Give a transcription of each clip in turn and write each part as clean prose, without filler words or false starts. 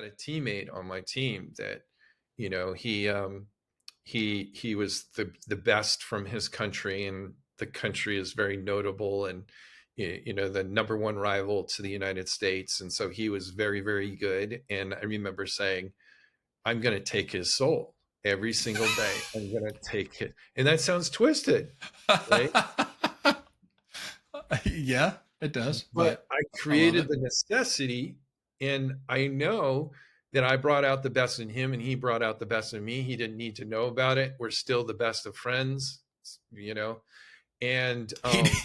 a teammate on my team that, he was the best from his country, and the country is very notable, and the number one rival to the United States, and so he was very, very good. And I remember saying, I'm going to take his soul every single day. I'm going to take it, and that sounds twisted, right? Yeah, it does, But but I I love created it. the necessity, and I know that I brought out the best in him and he brought out the best in me. He didn't need to know about it. We're still the best of friends, you know. And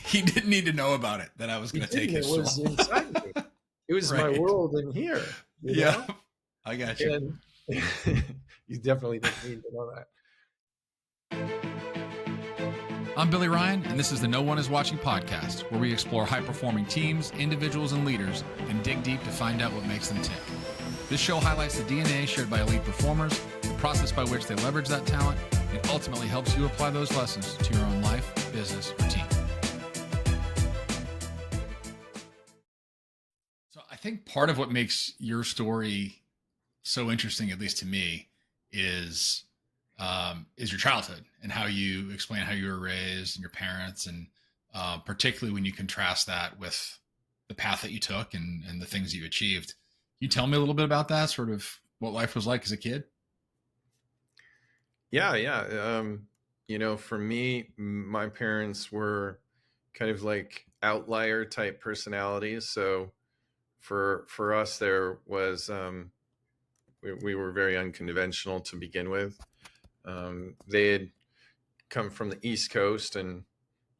He didn't need to know about it that I was he going to take didn't. It his soul. was inside me. It was my Right. world in here, Yeah, I got you. And you definitely didn't need to know that. I'm Billy Ryan, and this is the No One Is Watching podcast, where we explore high-performing teams, individuals, and leaders, and dig deep to find out what makes them tick. This show highlights the DNA shared by elite performers, the process by which they leverage that talent, and ultimately helps you apply those lessons to your own life, business, or team. So I think part of what makes your story so interesting, at least to me, is your childhood and how you explain how you were raised and your parents, and particularly when you contrast that with the path that you took and the things you achieved. Can you tell me a little bit about that, sort of what life was like as a kid? Yeah. For me, my parents were kind of like outlier type personalities. So for us, there was we were very unconventional to begin with. They had come from the East Coast, and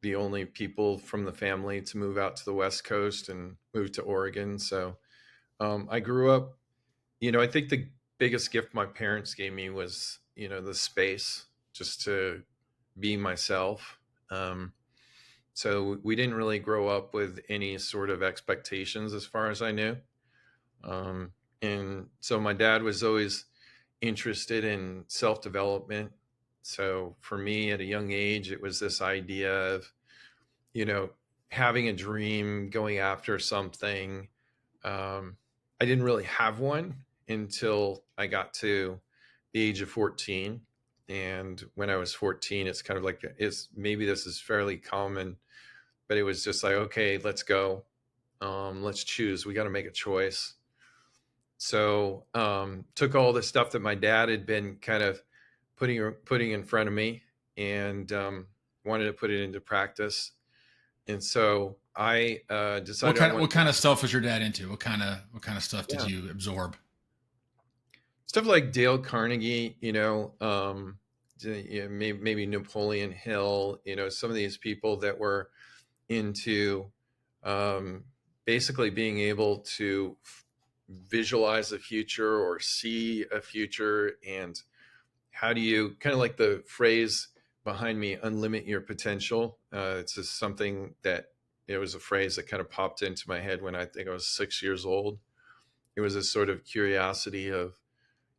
the only people from the family to move out to the West Coast and move to Oregon. So I grew up, I think the biggest gift my parents gave me was, the space just to be myself. So we didn't really grow up with any sort of expectations as far as I knew. Um, and so my dad was always interested in self development. So for me at a young age, it was this idea of, you know, having a dream, going after something. I didn't really have one until I got to the age of 14. And when I was 14, it's kind of like, is maybe this is fairly common, but it was just like, okay, let's go. Let's choose. We got to make a choice. So took all the stuff that my dad had been kind of putting in front of me, and wanted to put it into practice. And so I decided I What wanted kind of stuff was your dad into? What kind of stuff did yeah, you absorb? stuff like Dale Carnegie, maybe Napoleon Hill, some of these people that were into um, basically being able to visualize a future or see a future. And how do you, kind of like the phrase behind me, unlimit your potential. It's just something that, it was a phrase that kind of popped into my head when I think I was 6 years old. It was a sort of curiosity of,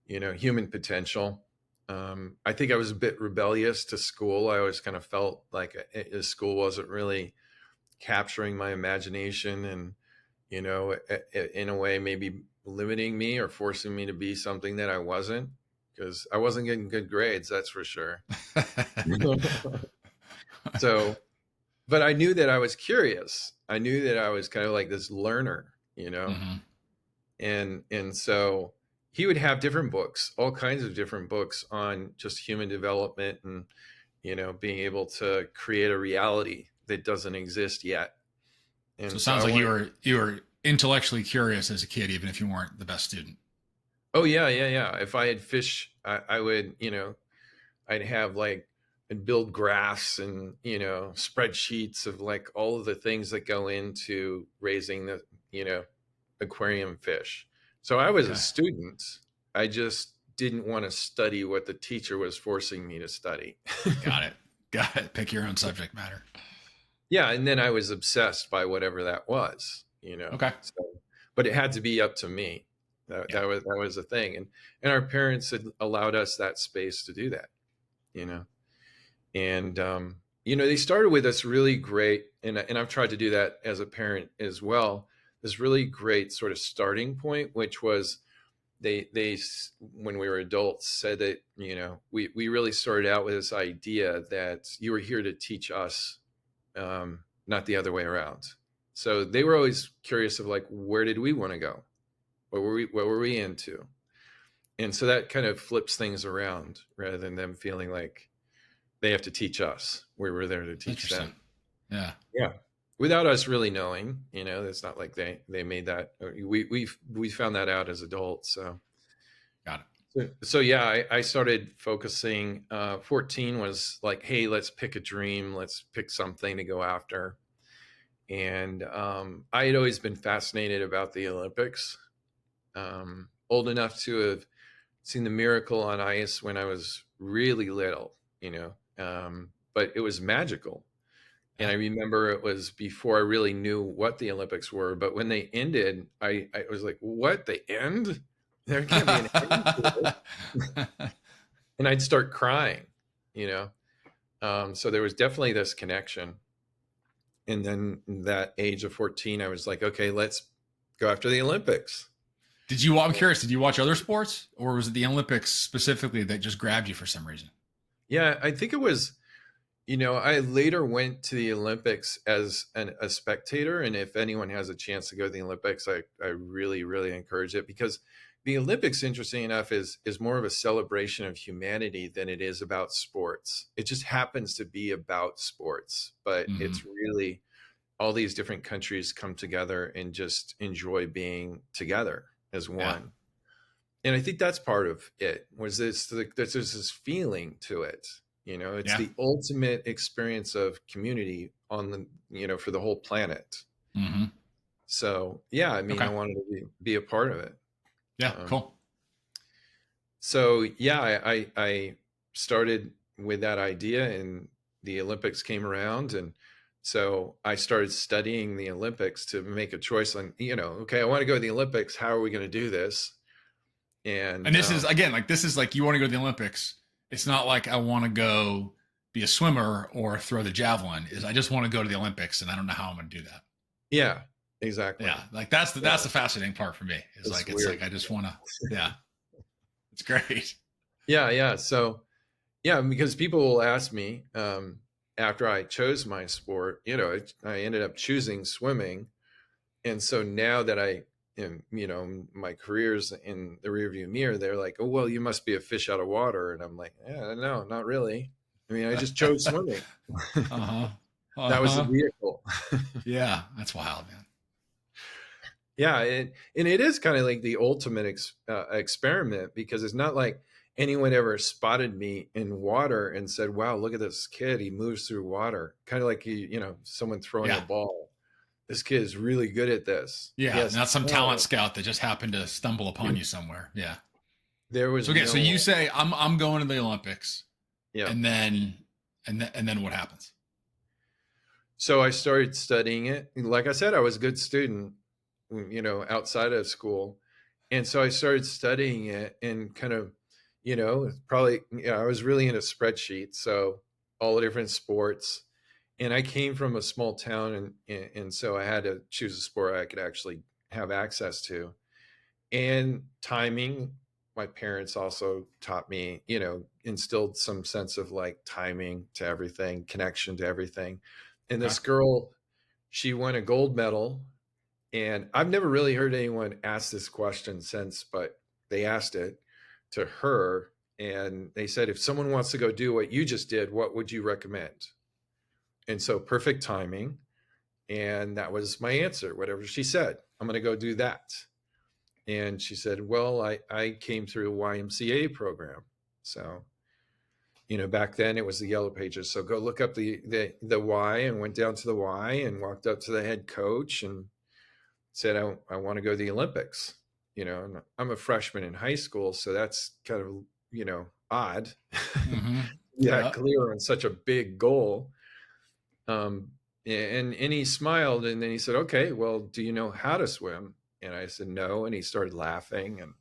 human potential. I think I was a bit rebellious to school. I always kind of felt like school wasn't really capturing my imagination, and, in a way, maybe limiting me or forcing me to be something that I wasn't, because I wasn't getting good grades, that's for sure. So, but I knew that I was curious. I knew that I was kind of like this learner. Hmm. And so he would have different books, all kinds of different books on just human development, and being able to create a reality that doesn't exist yet. So And it so sounds I like wanted, you were intellectually curious as a kid, even if you weren't the best student. oh yeah. If I had fish, I would, I'd have like, I'd build graphs and, spreadsheets of like all of the things that go into raising the, aquarium fish. So I was a Okay, student. I just didn't want to study what the teacher was forcing me to study. got it, got it. Pick your own subject matter. Yeah, and then I was obsessed by whatever that was. Okay, So, but it had to be up to me. That, yeah. that was the thing, and our parents had allowed us that space to do that. You know, and they started with this really great, and I've tried to do that as a parent as well. This really great sort of starting point, which was they when we were adults said that we really started out with this idea that you were here to teach us, not the other way around. So they were always curious of like, where did we want to go? What were we into? And so that kind of flips things around rather than them feeling like they have to teach us. We were there to teach Interesting. them. Yeah. Yeah. Without us really knowing, it's not like they made that. We found that out as adults. So Got it. so yeah, I started focusing. 14 was like, hey, let's pick a dream. Let's pick something to go after. And I had always been fascinated about the Olympics. Old enough to have seen the Miracle on Ice when I was really little, but it was magical. And Yeah. I remember it was before I really knew what the Olympics were. But when they ended, I was like, what? They end? There can't be an end to it. And I'd start crying, you know? So there was definitely this connection. And then that age of 14, I was like, okay, let's go after the Olympics. I'm curious, did you watch other sports, or was it the Olympics specifically that just grabbed you for some reason? Yeah, I think it was, I later went to the Olympics as a spectator. And if anyone has a chance to go to the Olympics, I really, really encourage it, because the Olympics, interesting enough, is more of a celebration of humanity than it is about sports. It just happens to be about sports, but Mm-hmm. it's really all these different countries come together and just enjoy being together as Yeah. one. And I think that's part of it, was there's this feeling to it. It's Yeah. the ultimate experience of community for the whole planet. Mm-hmm. So yeah, I mean, I Okay. wanted to be a part of it. Yeah. Um, Cool. so yeah, I started with that idea, and the Olympics came around, and so I started studying the Olympics to make a choice on, okay, I want to go to the Olympics. How are we going to do this? And And this is again like this is like you want to go to the Olympics. It's not like I want to go be a swimmer or throw the javelin. Is I just want to go to the Olympics, and I don't know how I'm going to do that. yeah, exactly. Yeah, like that's the Yeah, that's the fascinating part for me. Is it's like it's weird. like I just want to. Yeah, it's great. Yeah, yeah. So yeah, because people will ask me, after I chose my sport, I ended up choosing swimming. And so now that I am, my career's in the rearview mirror, they're like, oh, well, you must be a fish out of water. And I'm like, yeah, no, not really. I mean, I just chose swimming. Uh-huh. That was the Uh-huh. vehicle. Yeah, that's wild, man. Yeah. And it is kind of like the ultimate experiment, because it's not like anyone ever spotted me in water and said, wow, look at this kid. He moves through water. Kind of like, someone throwing a Yeah. ball. This kid is really good at this. Yeah, Yes. not some talent No. scout that just happened to stumble upon you somewhere. Yeah. There was So okay, so no you one. say I'm going to the Olympics, Yeah. and then and then what happens? So I started studying it. Like I said, I was a good student, outside of school. And so I started studying it, and kind of, probably, I was really into spreadsheets. So all the different sports. And I came from a small town, and so I had to choose a sport I could actually have access to. And timing, my parents also taught me, instilled some sense of like timing to everything, connection to everything. And Okay. this girl, she won a gold medal. And I've never really heard anyone ask this question since, but they asked it to her. And they said, if someone wants to go do what you just did, what would you recommend? And so perfect timing. And that was my answer. Whatever she said, I'm going to go do that. And she said, well, I came through a YMCA program. So, back then it was the Yellow Pages. So go look up the Y, and went down to the Y and walked up to the head coach and said, I want to go to the Olympics. And I'm a freshman in high school. So that's kind of, odd. Mm-hmm. Yeah, Yeah. clear on such a big goal. Um, and he smiled, and then he said, okay, well, do you know how to swim? And I said, no. And he started laughing. And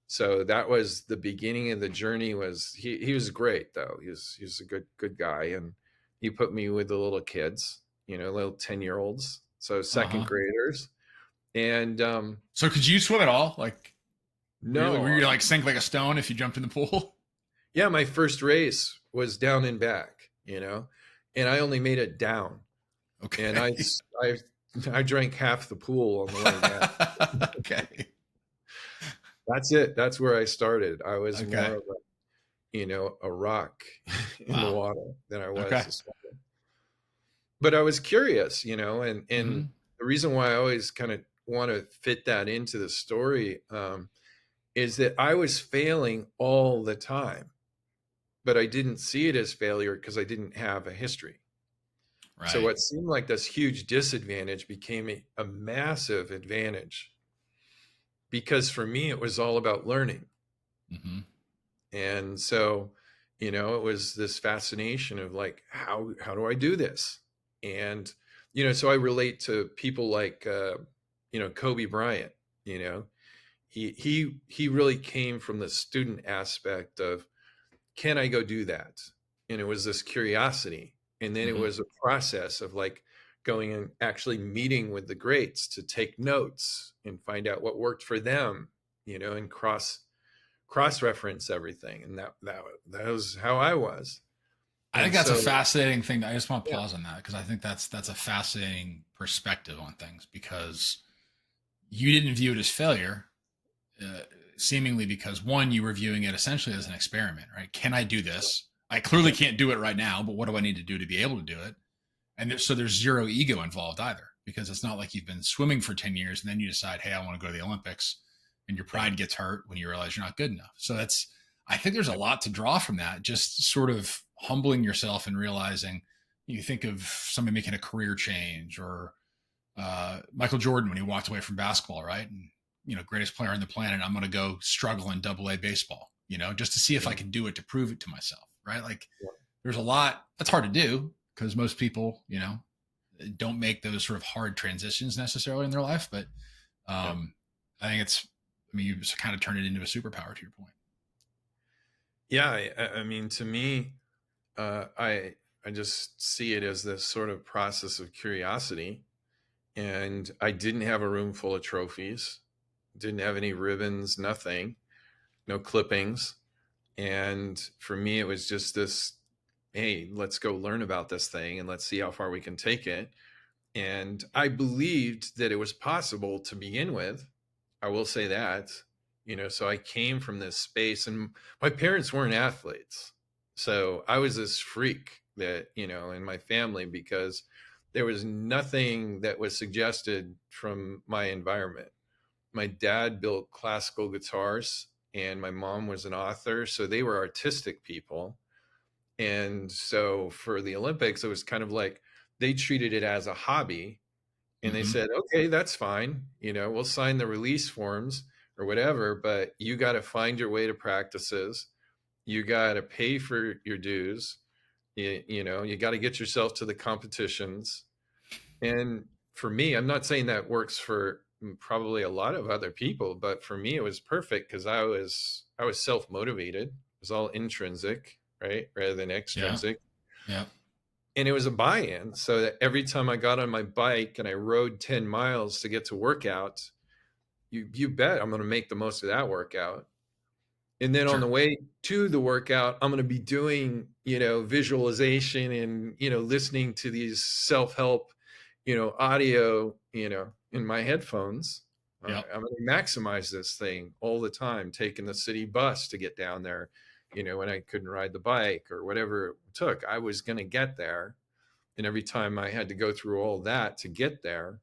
so that was the beginning of the journey. He was great, though. He was a good guy. And he put me with the little kids, little 10-year-olds. So second Uh-huh. graders. And So could you swim at all? Like Were No, you like sink like a stone if you jumped in the pool? yeah, my first race was down and back, and I only made it down, and Okay. I I drank half the pool on the way down. Okay. That's it. That's where I started. I was more Okay. of a rock in the Wow. water than I was Okay. a swimmer. But I was curious, and Hmm. the reason why I always kind of want to fit that into the story, is that I was failing all the time, but I didn't see it as failure because I didn't have a history. So Right. what seemed like this huge disadvantage became a massive advantage because for me it was all about learning. Hmm. And so, it was this fascination of like, how do I do this? And so I relate to people like Kobe Bryant. You know, he really came from the student aspect of, can I go do that? And it was this curiosity, and then it Hmm. was a process of like going and actually meeting with the greats to take notes and find out what worked for them, and cross reference everything, and that was how I was. I think And that's a so fascinating thing. I just want to yeah, pause on that because I think that's a fascinating perspective on things because you didn't view it as failure, uh, seemingly because one, you were viewing it essentially as an experiment, right? Can I do this? I clearly yeah, can't do it right now, but what do I need to do to be able to do it? And so there's zero ego involved either because it's not like you've been swimming for 10 years and then you decide, hey, I want to go to the Olympics, and your yeah, pride gets hurt when you realize you're not good enough. So I think there's a yeah, lot to draw from that, just sort of humbling yourself and realizing. You think of somebody making a career change, or Michael Jordan when he walked away from basketball, right? And greatest player on the planet. I'm going to go struggle in Double A baseball, just to see if I yeah, can do it, to prove it to myself, right? Like yeah, there's a lot that's hard to do because most people, don't make those sort of hard transitions necessarily in their life. But yeah. I think I mean, you just kind of turn it into a superpower to your point. Yeah, I mean, to me, I just see it as this sort of process of curiosity, and I didn't have a room full of trophies, didn't have any ribbons, nothing, no clippings, and for me, it was just this, hey, let's go learn about this thing and let's see how far we can take it. And I believed that it was possible to begin with. I will say that, so I came from this space, and my parents weren't athletes. So I was this freak that, in my family, because there was nothing that was suggested from my environment. My dad built classical guitars, and my mom was an author. So they were artistic people. And so for the Olympics, it was kind of like they treated it as a hobby, and they Mm-hmm. said, okay, that's fine. We'll sign the release forms or whatever, but you got to find your way to practices. You got to pay for your dues. You got to get yourself to the competitions. And for me, I'm not saying that works for probably a lot of other people, but for me, it was perfect because I was self motivated. It was all intrinsic, right, rather than Yeah. extrinsic, Yeah. and it was a buy-in, so that every time I got on my bike and I rode 10 miles to get to workout, you bet I'm going to make the most of that workout. And then on the Sure. way to the workout, I'm going to be doing, visualization and, listening to these self-help, audio, in my headphones. Yep. I'm going to maximize this thing all the time, taking the city bus to get down there, when I couldn't ride the bike or whatever it took. I was going to get there. And every time I had to go through all that to get there,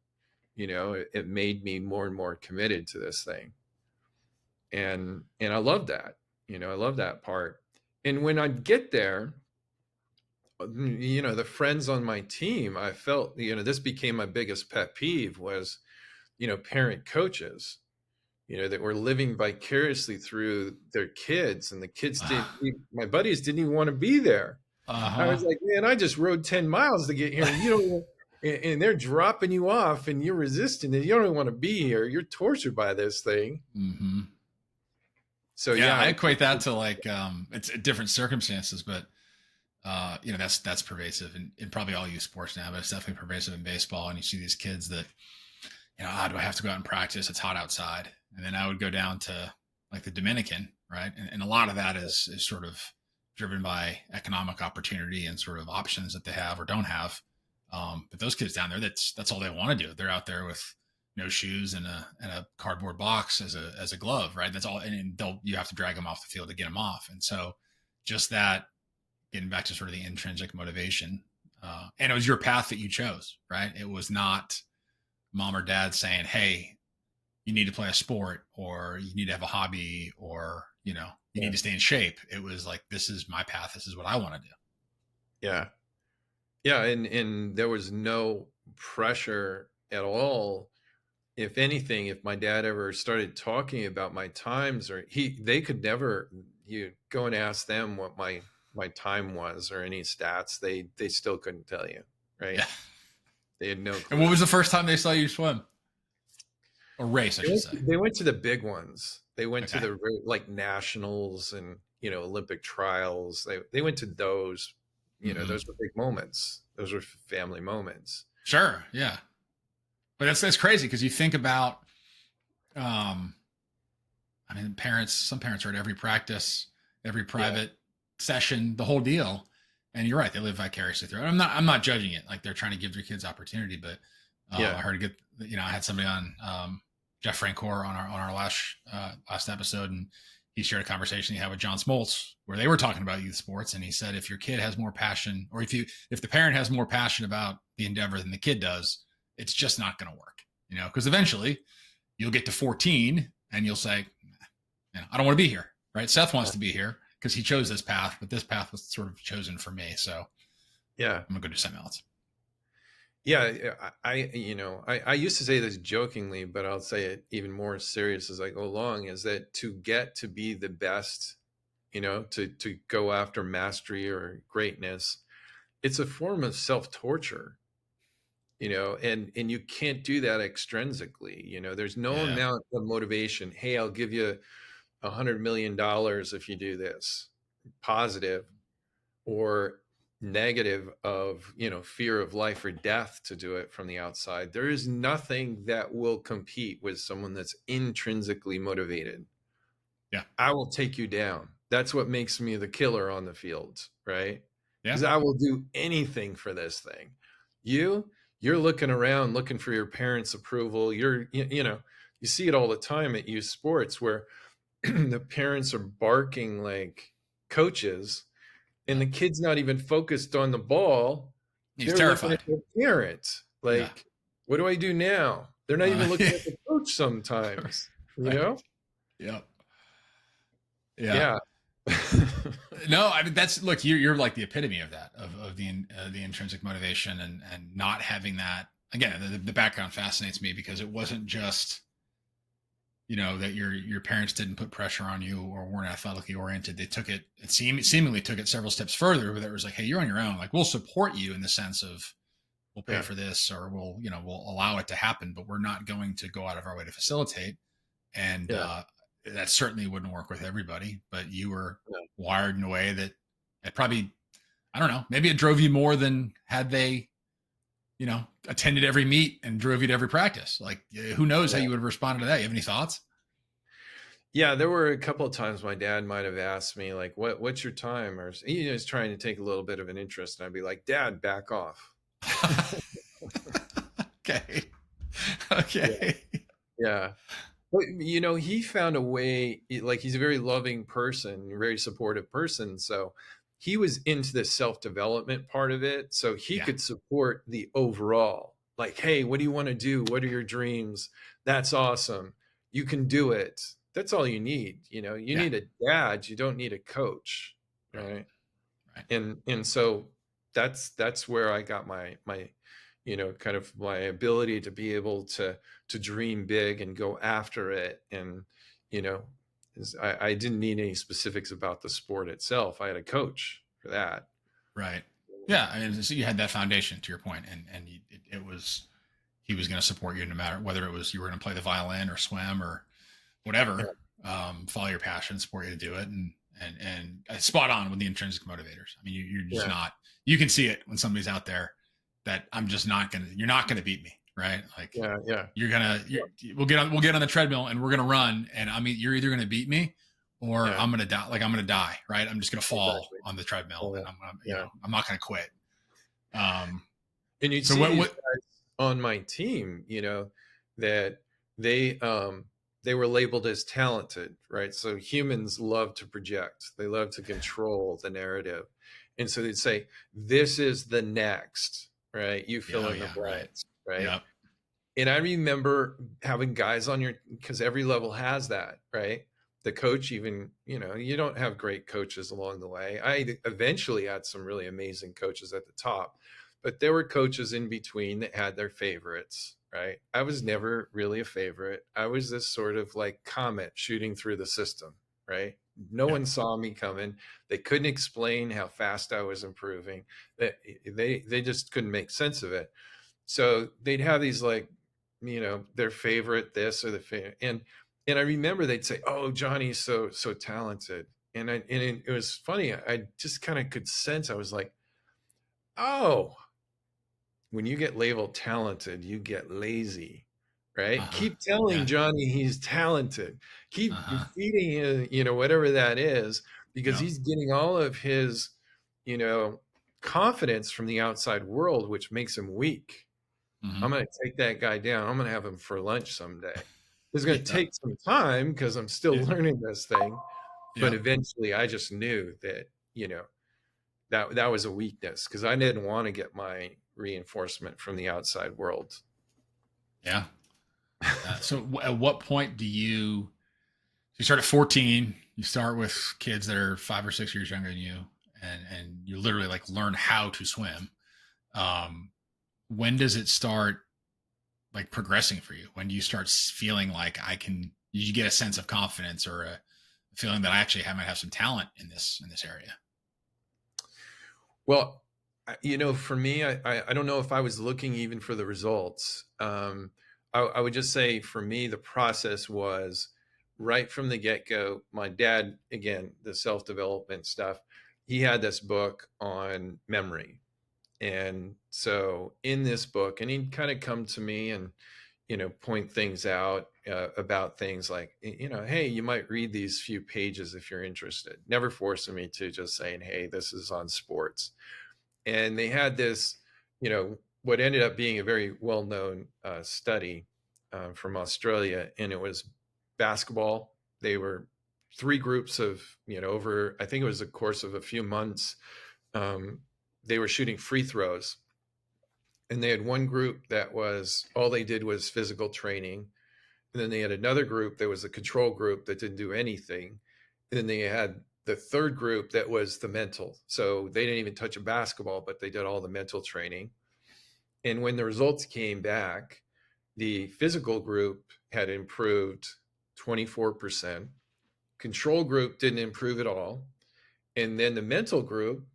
it made me more and more committed to this thing. And I love that. I love that part. And when I'd get there, the friends on my team, I felt, this became my biggest pet peeve was, parent coaches, that were living vicariously through their kids, and the kids didn't, my buddies didn't even want to be there. I Uh-huh. was like, man, I just rode 10 miles to get here, and you don't even, and they're dropping you off and you're resisting it. You don't even want to be here. You're tortured by this thing. Mm-hmm. So Yeah, I yeah, equate that to like it's different circumstances, but that's pervasive in probably all youth sports now, but it's definitely pervasive in baseball. And you see these kids that, do I have to go out and practice? It's hot outside. And then I would go down to like the Dominican, right? And a lot of that is sort of driven by economic opportunity and sort of options that they have or don't have. But those kids down there, that's all they want to do. They're out there with no shoes and a cardboard box as a glove, right? That's all, and you have to drag them off the field to get them off. And so, just that, getting back to sort of the intrinsic motivation, and it was your path that you chose, right? It was not mom or dad saying, "Hey, you need to play a sport, or you need to have a hobby, or you Yeah. need to stay in shape." It was like, this is my path. This is what I want to do. Yeah. Yeah. And there was no pressure at all. If anything, if my dad ever started talking about my times, or they could never, you go and ask them what my time was or any stats, they still couldn't tell you, right? Yeah. They had no And what clue. was the first time they saw you swim or race, I They should went say? they went to the big ones. They went to Okay. the like nationals and Olympic trials. They went to those. Hmm. Those were big moments. Those were family moments. Sure. Yeah. But that's crazy because you think about, um, I mean, some parents are at every practice, every Yeah, private session, the whole deal. And you're right, they live vicariously through it. I'm not judging it. Like, they're trying to give their kids opportunity, but yeah, I heard I had somebody on, Jeff Francoeur on our last episode, and he shared a conversation he had with John Smoltz where they were talking about youth sports, and he said if your kid has more passion, or if the parent has more passion about the endeavor than the kid does, it's just not going to work. Because eventually you'll get to 14 and you'll say, I don't want to be here, right? Seth wants to be here because he chose this path, but this path was sort of chosen for me. So yeah. I'm gonna go do something else. Yeah, I used to say this jokingly, but I'll say it even more serious as I go along, is that to get to be the best, to go after mastery or greatness, it's a form of self-torture, and you can't do that extrinsically. There's no Yeah. amount of motivation. Hey, I'll give you $100 million if you do this, positive or negative, of fear of life or death, to do it from the outside. There is nothing that will compete with someone that's intrinsically motivated. Yeah. I will take you down. That's what makes me the killer on the field, right? Yeah. Because I will do anything for this thing. You you're looking around looking for your parents' approval. You see it all the time at youth sports where the parents are barking like coaches, and Yeah. the kid's not even focused on the ball. He's They're looking at terrified. their parents Yeah. like, what do I do now? They're not even looking Yeah. at the coach sometimes, Right. Yep. Yeah. Yeah. No, I mean, look, you're like the epitome of that, of the intrinsic motivation, and not having that. Again, the background fascinates me because it wasn't just that your parents didn't put pressure on you or weren't athletically oriented. They took it seemingly took it several steps further, where it was like, hey, you're on your own. Like, we'll support you in the sense of we'll pay Yeah. for this, or we'll allow it to happen, but we're not going to go out of our way to facilitate. And Yeah. that certainly wouldn't work with everybody, but you were Yeah. wired in a way that it probably, I don't know, maybe it drove you more than had they attended every meet and drove you to every practice. Like, who knows how Yeah. you would have responded to that? You have any thoughts? Yeah, there were a couple of times my dad might have asked me like, what's your time? Or he was trying to take a little bit of an interest, and I'd be like, Dad, back off. Okay. Yeah. Okay. Yeah. But he found a way, like he's a very loving person, a very supportive person. So he was into the self-development part of it. So he Yeah. could support the overall. Like, hey, what do you want to do? What are your dreams? That's awesome. You can do it. That's all you need. You Yeah. need a dad, you don't need a coach. Right. Right. Right. And so that's where I got my kind of my ability to be able to dream big and go after it. And you know I didn't need any specifics about the sport itself. I had a coach for that. Right. Yeah. I mean, so you had that foundation, to your point, and it was he was going to support you no matter whether it was you were going to play the violin or swim or Yeah, whatever. Follow your passion, support you to do it, and spot on with the intrinsic motivators. I mean, you're just yeah, not. You can see it when somebody's out there that I'm just not gonna. You're not gonna beat me. right? Like Yeah, yeah, we'll get on the treadmill and we're gonna run, and I mean you're either gonna beat me or yeah, I'm gonna die. Like I'm gonna die, right? I'm just gonna fall exactly. on the treadmill, Yeah, and yeah. I'm not gonna quit. Um, And you'd so see these what? guys on my team, that they they were labeled as talented, right? So humans love to project. They love to control the narrative. And so they'd say, "This is the next," right? You Yeah, fill oh in the yeah, right. blanks, right? Yep. And I remember having guys on your, because every level has that, right? The coach, even, you don't have great coaches along the way. I eventually had some really amazing coaches at the top, but there were coaches in between that had their favorites, right? I was never really a favorite. I was this sort of like comet shooting through the system, right? No Yep. one saw me coming. They couldn't explain how fast I was improving. They just couldn't make sense of it. So they'd have these like, their favorite this or the favorite, and I remember they'd say, "Oh, Johnny's so talented," and it was funny. I just kind of could sense. I was like, "Oh, when you get labeled talented, you get lazy." Right? Uh-huh. Keep telling Yeah. Johnny he's talented. Keep Uh-huh. feeding him, whatever that is, because Yep. he's getting all of his, you know, confidence from the outside world, which makes him weak. Hmm. I'm going to take that guy down. I'm going to have him for lunch someday. It's going to Yeah. take some time because I'm still Yeah. learning this thing. But Yep. eventually I just knew that, that was a weakness because I didn't want to get my reinforcement from the outside world. Yeah. So at what point you start at 14, you start with kids that are 5 or 6 years younger than you, and you literally like learn how to swim. Um, when does it start like progressing for you? When do you start feeling like you get a sense of confidence or a feeling that I actually might have some talent in this area? Well, for me, I don't know if I was looking even for the results. I would just say for me, the process was right from the get go. My dad, again, the self development stuff, he had this book on memory. And so in this book, and he'd kind of come to me and, point things out about things like, hey, you might read these few pages if you're interested. Never forcing me to, just saying, hey, this is on sports. And they had this, what ended up being a very well known study from Australia, and it was basketball. They were three groups of, over, I think it was a course of a few months. Um, they were shooting free throws, and they had one group that was all they did was physical training. And then they had another group that was a control group that didn't do anything. And then they had the third group that was the mental. So they didn't even touch a basketball, but they did all the mental training. And when the results came back, the physical group had improved 24%. Control group didn't improve at all. And then the mental group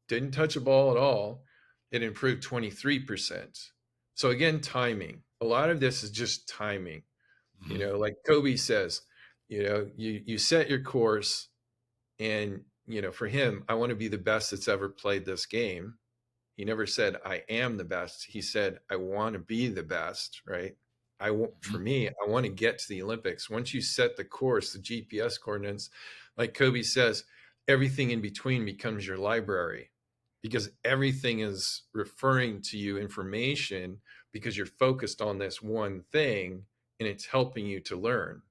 didn't touch a ball at all. It improved 23%. So again, timing. A lot of this is just timing. Hmm. Like Kobe says, you set your course, and for him, I want to be the best that's ever played this game. He never said I am the best. He said I want to be the best, right? For Hmm. me, I want to get to the Olympics. Once you set the course, the GPS coordinates, like Kobe says, everything in between becomes your library, because everything is referring to you information because you're focused on this one thing, and it's helping you to learn.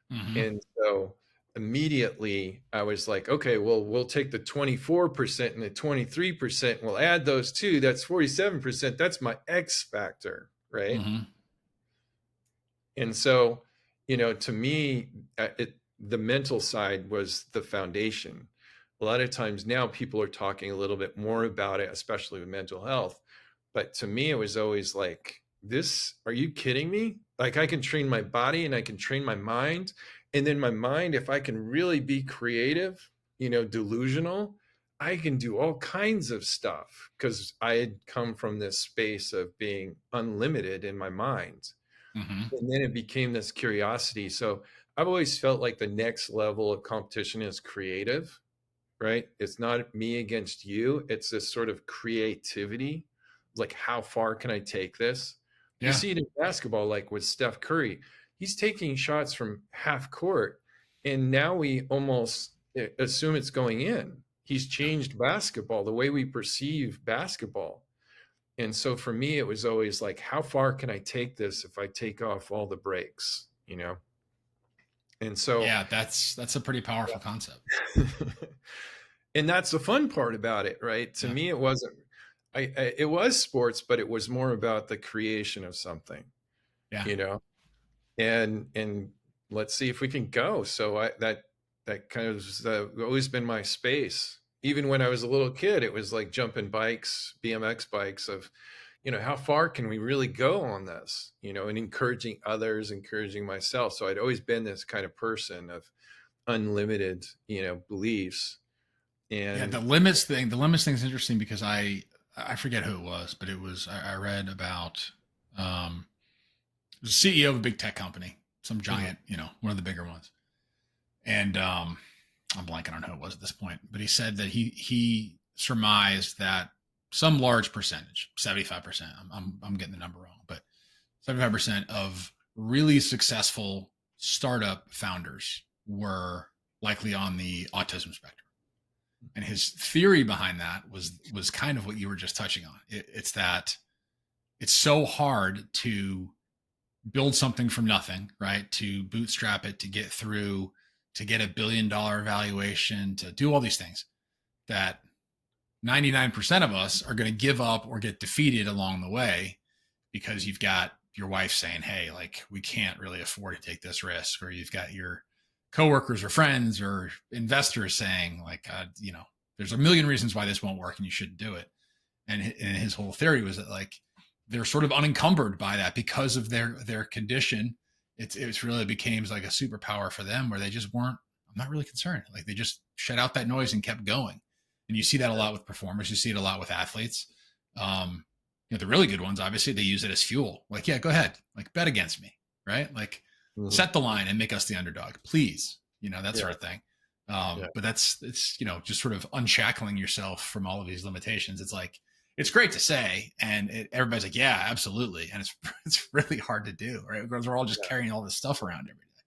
Hmm. And so immediately I was like, okay, well, we'll take the 24% and the 23%. We'll add those two. That's 47%. That's my X factor. Right. Hmm. And so, to me, the mental side was the foundation. A lot of times now people are talking a little bit more about it, especially with mental health. But to me, it was always like, this, are you kidding me? Like, I can train my body and I can train my mind. And then my mind, if I can really be creative, delusional, I can do all kinds of stuff because I had come from this space of being unlimited in my mind. Hmm. And then it became this curiosity. So I've always felt like the next level of competition is creative, right? It's not me against you. It's this sort of creativity. Like, how far can I take this? You Yeah. see it in basketball, like with Steph Curry. He's taking shots from half court, and now we almost assume it's going in. He's changed basketball, the way we perceive basketball. And so for me, it was always like, how far can I take this if I take off all the breaks, you know? And so, Yeah, that's a pretty powerful concept. and that's the fun part about it, right? To Yeah. me, it wasn't, it was sports, but it was more about the creation of something, Yeah. you know? And let's see if we can go. So that kind of has always been my space. Even when I was a little kid, it was like jumping bikes, BMX bikes of, how far can we really go on this, and encouraging others, encouraging myself. So I'd always been this kind of person of unlimited, beliefs. Yeah, And the limits thing is interesting because I forget who it was, but I read about um the CEO of a big tech company, some mhm, giant, one of the bigger ones. And I'm blanking on who it was at this point, but he said that he surmised that some large percentage, 75%, I'm getting the number wrong, but 75% of really successful startup founders were likely on the autism spectrum. And his theory behind that was kind of what you were just touching on. It's that it's so hard to build something from nothing, right? To bootstrap it, to get through, to get $1 billion valuation, to do all these things that 99% of us are going to give up or get defeated along the way because you've got your wife saying, hey, like, we can't really afford to take this risk, or you've got your coworkers or friends or investors saying, like, there's a million reasons why this won't work and you shouldn't do it. And his whole theory was that, like, they're sort of unencumbered by that because of their condition. It's really became like a superpower for them where they just weren't. I'm not really concerned. Like, they just shut out that noise and kept going. And you see that a lot with performers. You see it a lot with athletes. Um, the really good ones, obviously, they use it as fuel. Like, yeah, go ahead, like, bet against me, right? Like, mhm, set the line and make us the underdog, please. That yeah, sort of thing. yeah, But it's just sort of unshackling yourself from all of these limitations. It's like, it's great to say, and everybody's like, yeah, absolutely, and it's it's really hard to do, right? Because we're all just yeah. carrying all this stuff around every day.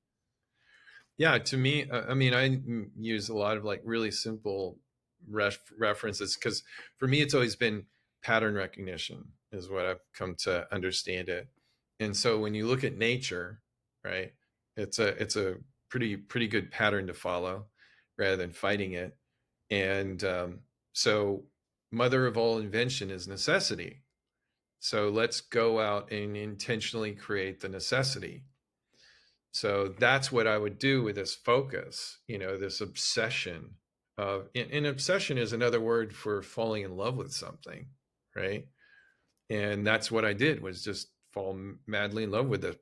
Yeah, to me, I mean, use a lot of like really simple references because for me, it's always been pattern recognition is what I've come to understand it. And so when you look at nature, right, it's a pretty good pattern to follow rather than fighting it. And so, mother of all invention is necessity. So let's go out and intentionally create the necessity. So that's what I would do with this focus, this obsession of, and obsession is another word for falling in love with something, right? And that's what I did, was just fall madly in love with it.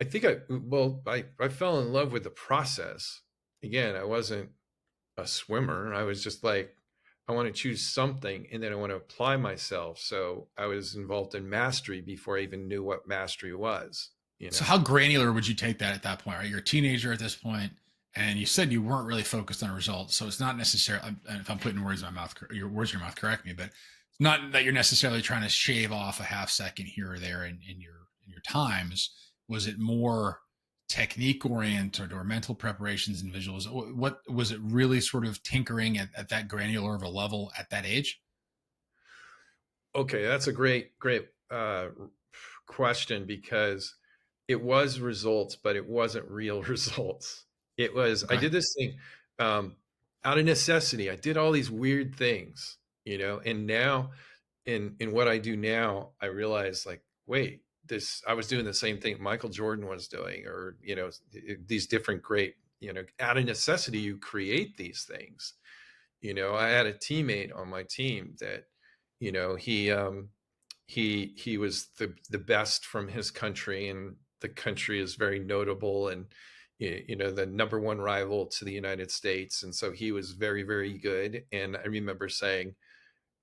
I think I fell in love with the process. Again, I wasn't a swimmer. I was just like, I want to choose something and then I want to apply myself. So I was involved in mastery before I even knew what mastery was, you So know? how granular would you take that at that point? Right, you're a teenager at this point, and you said you weren't really focused on results. So it's not necessarily. If I'm putting words in my mouth, your words in your mouth, correct me. But it's not that you're necessarily trying to shave off a half second here or there in your times. Was it more technique oriented or mental preparations and visuals? What was it really sort of tinkering at that granular of a level at that age? Okay, that's a great question because it was results, but it wasn't real results. I Okay. did this thing um, out of necessity. I did all these weird things, and now in what I do now, I realize, like, wait, I was doing the same thing Michael Jordan was doing, or, these different great, out of necessity, you create these things. I had a teammate on my team that, he was the best from his country, and the country is very notable, and the number one rival to the United States, and so he was very, very good. And I remember saying,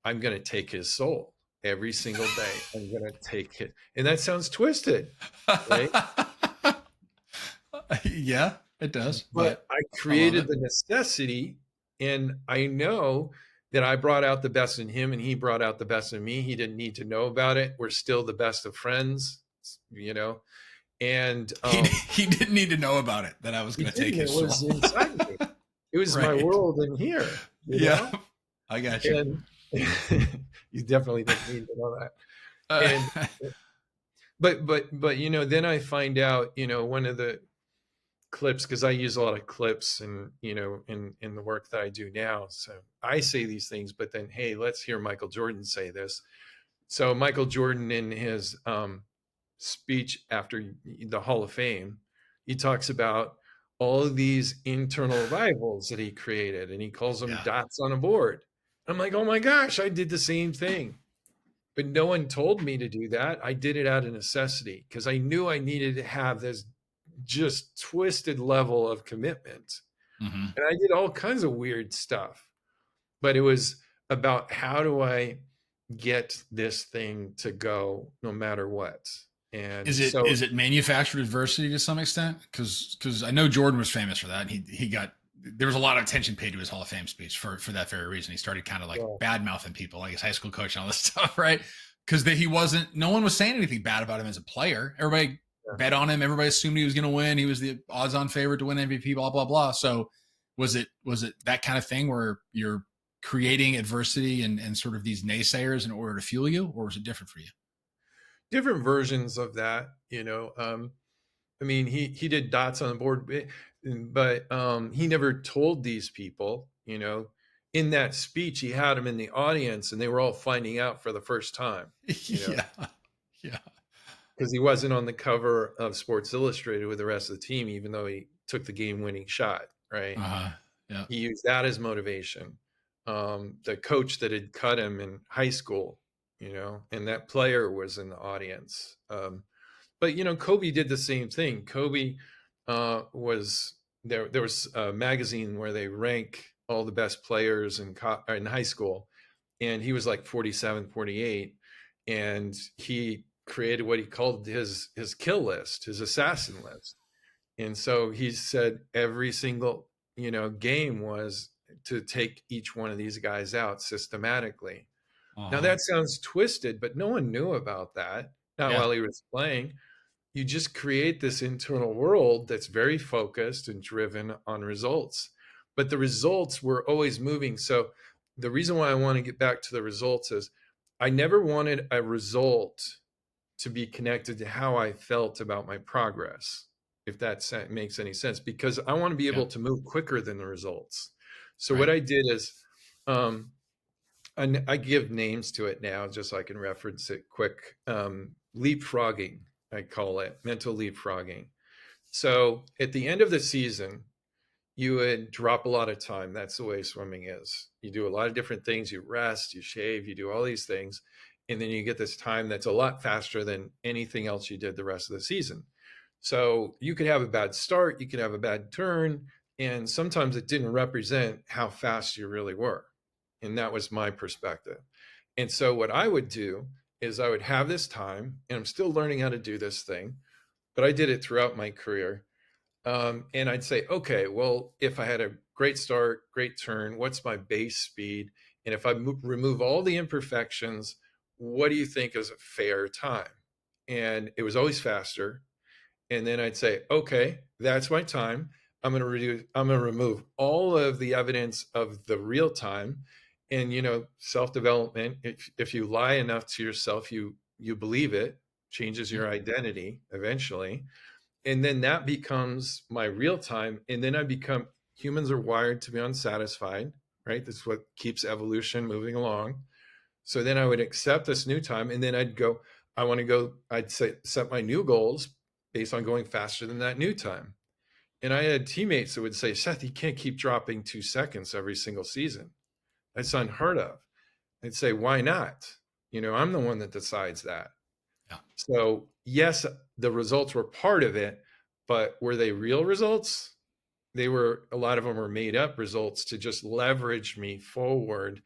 I'm going to take his soul every single day. I'm going to take it, and that sounds twisted, right? Yeah, it does, But but I I love created it. the necessity, and I know that I brought out the best in him and he brought out the best in me. He didn't need to know about it. We're still the best of friends, you know. And He didn't need to know about it that I was he going to take didn't. It his soul. was inside me. It was my Right. world in here, you Yeah. know. I got you. And you definitely didn't need to know that. Uh, And but then I find out, one of the clips, because I use a lot of clips and in the work that I do now. So I say these things, but then hey, let's hear Michael Jordan say this. So Michael Jordan, in his speech after the Hall of Fame, he talks about all of these internal rivals that he created, and he calls them yeah. dots on a board. I'm like, oh my gosh, I did the same thing. But no one told me to do that. I did it out of necessity because I knew I needed to have this just twisted level of commitment. Hmm. And I did all kinds of weird stuff. But it was about, how do I get this thing to go no matter what? And so Is it manufactured adversity to some extent? Because I know Jordan was famous for that. And he got, there was a lot of attention paid to his Hall of Fame speech for that very reason. He started kind of like well, bad mouthing people, like his high school coach and all this stuff, right? Because he wasn't, no one was saying anything bad about him as a player. Everybody yeah. bet on him. Everybody assumed he was going to win. He was the odds-on favorite to win MVP. Blah blah blah. So was it that kind of thing where you're creating adversity and sort of these naysayers in order to fuel you, or was it different for you? Different versions of that, I mean, he did dots on the board, but he never told these people, in that speech, he had them in the audience and they were all finding out for the first time, Yeah, yeah. because he wasn't on the cover of Sports Illustrated with the rest of the team, even though he took the game winning shot, right? Uh-huh. Yeah. He used that as motivation. The coach that had cut him in high school, and that player was in the audience. But Kobe did the same thing. Kobe was there. There was a magazine where they rank all the best players in high school, and he was like 47, 48, and he created what he called his kill list, his assassin list. And so he said every single game was to take each one of these guys out systematically. Now Uh-huh. that sounds twisted, but no one knew about that. Not Yeah. while he was playing. You just create this internal world that's very focused and driven on results. But the results were always moving. So the reason why I want to get back to the results is, I never wanted a result to be connected to how I felt about my progress, if that makes any sense, because I want to be Yeah. able to move quicker than the results. So what Right. I did is, um, I give names to it now just so I can reference it quick. Leapfrogging, I call it mental leapfrogging. So at the end of the season, you would drop a lot of time. That's the way swimming is. You do a lot of different things. You rest, you shave, you do all these things. And then you get this time that's a lot faster than anything else you did the rest of the season. So you could have a bad start, you could have a bad turn, and sometimes it didn't represent how fast you really were. And that was my perspective. And so what I would do is I would have this time, and I'm still learning how to do this thing, but I did it throughout my career. And I'd say, okay, well, if I had a great start, great turn, what's my base speed? And if I remove all the imperfections, what do you think is a fair time? And it was always faster. And then I'd say, okay, that's my time. I'm going to remove all of the evidence of the real time. And self-development, if you lie enough to yourself, you believe it, changes Mhm. your identity eventually. And then that becomes my real time. And then I become, humans are wired to be unsatisfied, right? That's what keeps evolution moving along. So then I would accept this new time, and then I'd go, I'd say, set my new goals based on going faster than that new time. And I had teammates that would say, Seth, you can't keep dropping 2 seconds every single season. That's unheard of. I'd say, why not? I'm the one that decides that. Yeah. So, yes, the results were part of it, but were they real results? A lot of them were made up results to just leverage me forward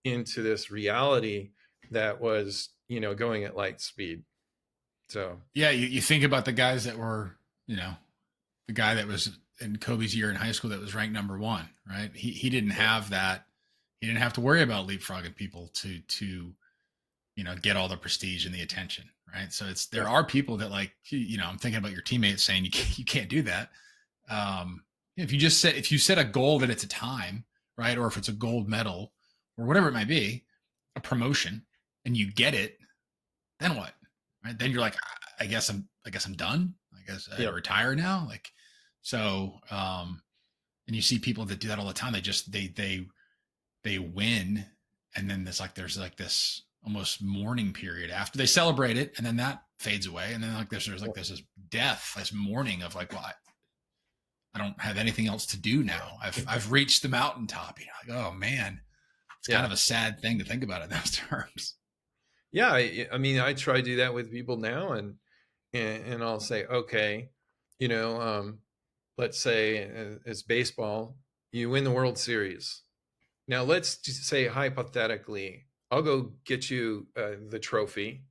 into this reality that was, going at light speed. So, Yeah. You think about the guys that were, you know, the guy that was in Kobe's year in high school that was ranked number one, right? He didn't yeah, have that. He didn't have to worry about leapfrogging people to get all the prestige and the attention, right? So Yeah. there are people that, like, I'm thinking about your teammates saying you can't do that. If you set a goal that it's a time, right, or if it's a gold medal or whatever it might be, a promotion, and you get it, then what? Right? Then you're like, I guess I'm done. I guess I Yeah. retire now. Like, so, and you see people that do that all the time. They win, and then there's like this almost mourning period after they celebrate it, and then that fades away, and then like there's this death, this mourning of like, well, I don't have anything else to do now. I've reached the mountaintop. Like, oh man, it's kind Yeah. of a sad thing to think about in those terms. Yeah. I mean, I try to do that with people now, and I'll say, okay, you know, let's say it's baseball, you win the World Series. Now let's just say hypothetically, I'll go get you the trophy.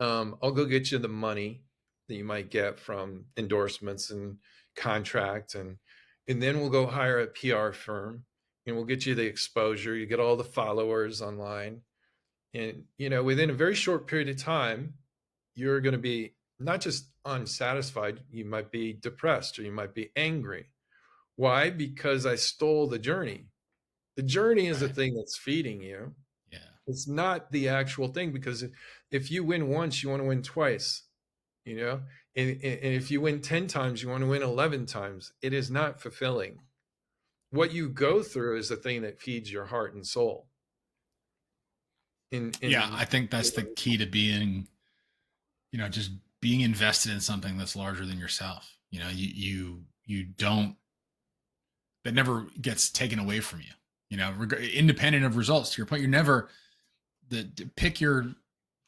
I'll go get you the money that you might get from endorsements and contract, and then we'll go hire a PR firm, and we'll get you the exposure. You get all the followers online, and within a very short period of time, you're going to be not just unsatisfied. You might be depressed, or you might be angry. Why? Because I stole the journey. The journey is the Right. thing that's feeding you. Yeah. It's not the actual thing, because if you win once, you want to win twice, you know? And if you win 10 times, you want to win 11 times. It is not fulfilling. What you go through is the thing that feeds your heart and soul. Yeah, In I think that's the key to being, just being invested in something that's larger than yourself. You don't, that never gets taken away from you. Independent of results. To your point, you're never pick your,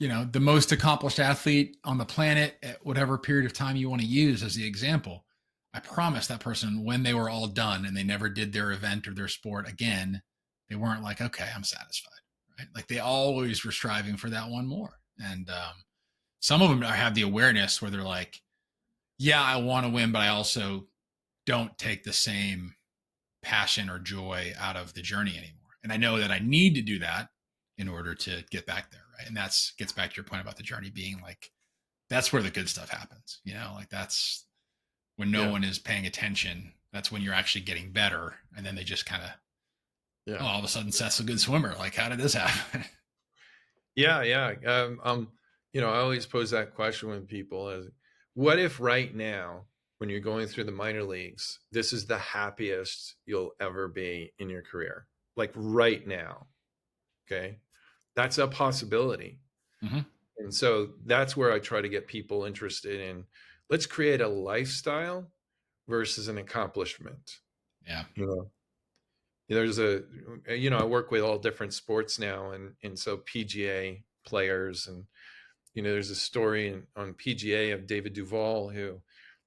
the most accomplished athlete on the planet at whatever period of time you want to use as the example. I promise that person, when they were all done and they never did their event or their sport again, they weren't like, okay, I'm satisfied. Right? Like they always were striving for that one more. And some of them have the awareness where they're like, yeah, I want to win, but I also don't take the same passion or joy out of the journey anymore. And I know that I need to do that in order to get back there. Right. And that's gets back to your point about the journey being like, that's where the good stuff happens. Like that's when no Yeah, one is paying attention. That's when you're actually getting better. And then they just kind of, yeah, oh, all of a sudden Seth's a good swimmer. Like, how did this happen? yeah, yeah. I always pose that question with people: as what if right now, when you're going through the minor leagues, this is the happiest you'll ever be in your career? Like right now, okay? That's a possibility. Mm-hmm. And so that's where I try to get people interested in, let's create a lifestyle versus an accomplishment. Yeah. You know, there's I work with all different sports now, and so PGA players, and there's a story on PGA of David Duval, who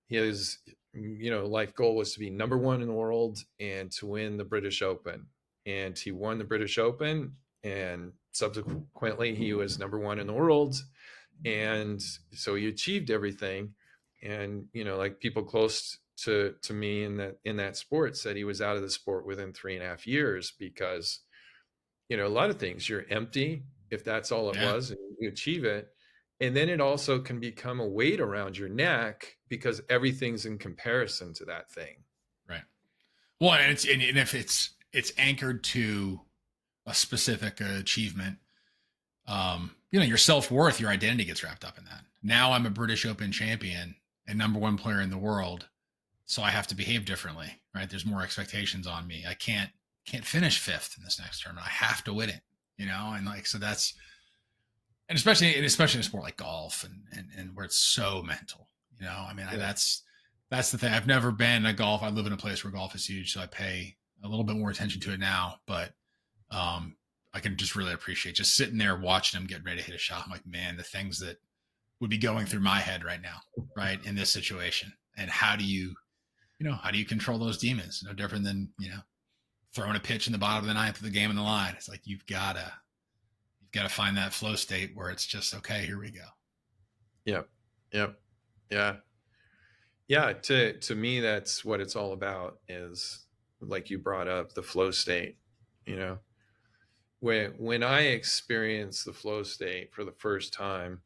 his life goal was to be number one in the world and to win the British Open, and he won the British Open, and subsequently he was number one in the world, and so he achieved everything. And like people close to me in that sport said he was out of the sport within 3.5 years, because a lot of things, you're empty if that's all it Yeah. was, and you achieve it. And then it also can become a weight around your neck, because everything's in comparison to that thing. Right. Well, and if it's anchored to a specific achievement, your self-worth, your identity gets wrapped up in that. Now I'm a British Open champion and number one player in the world, so I have to behave differently, right? There's more expectations on me. I can't finish fifth in this next tournament. I have to win it, and like, so that's, and especially in a sport like golf, and where it's so mental, I mean, Yeah. that's the thing. I've never been a golf. I live in a place where golf is huge, so I pay a little bit more attention to it now, but um, I can just really appreciate just sitting there watching them get ready to hit a shot. I'm like, man, the things that would be going through my head right now, right, in this situation, and how do you control those demons? No different than throwing a pitch in the bottom of the ninth of the game in the line. It's like you've got to find that flow state where it's just okay. Here we go. Yep. Yep. Yeah. Yeah. To me, that's what it's all about, is like you brought up, the flow state, you know when I experienced the flow state for the first time,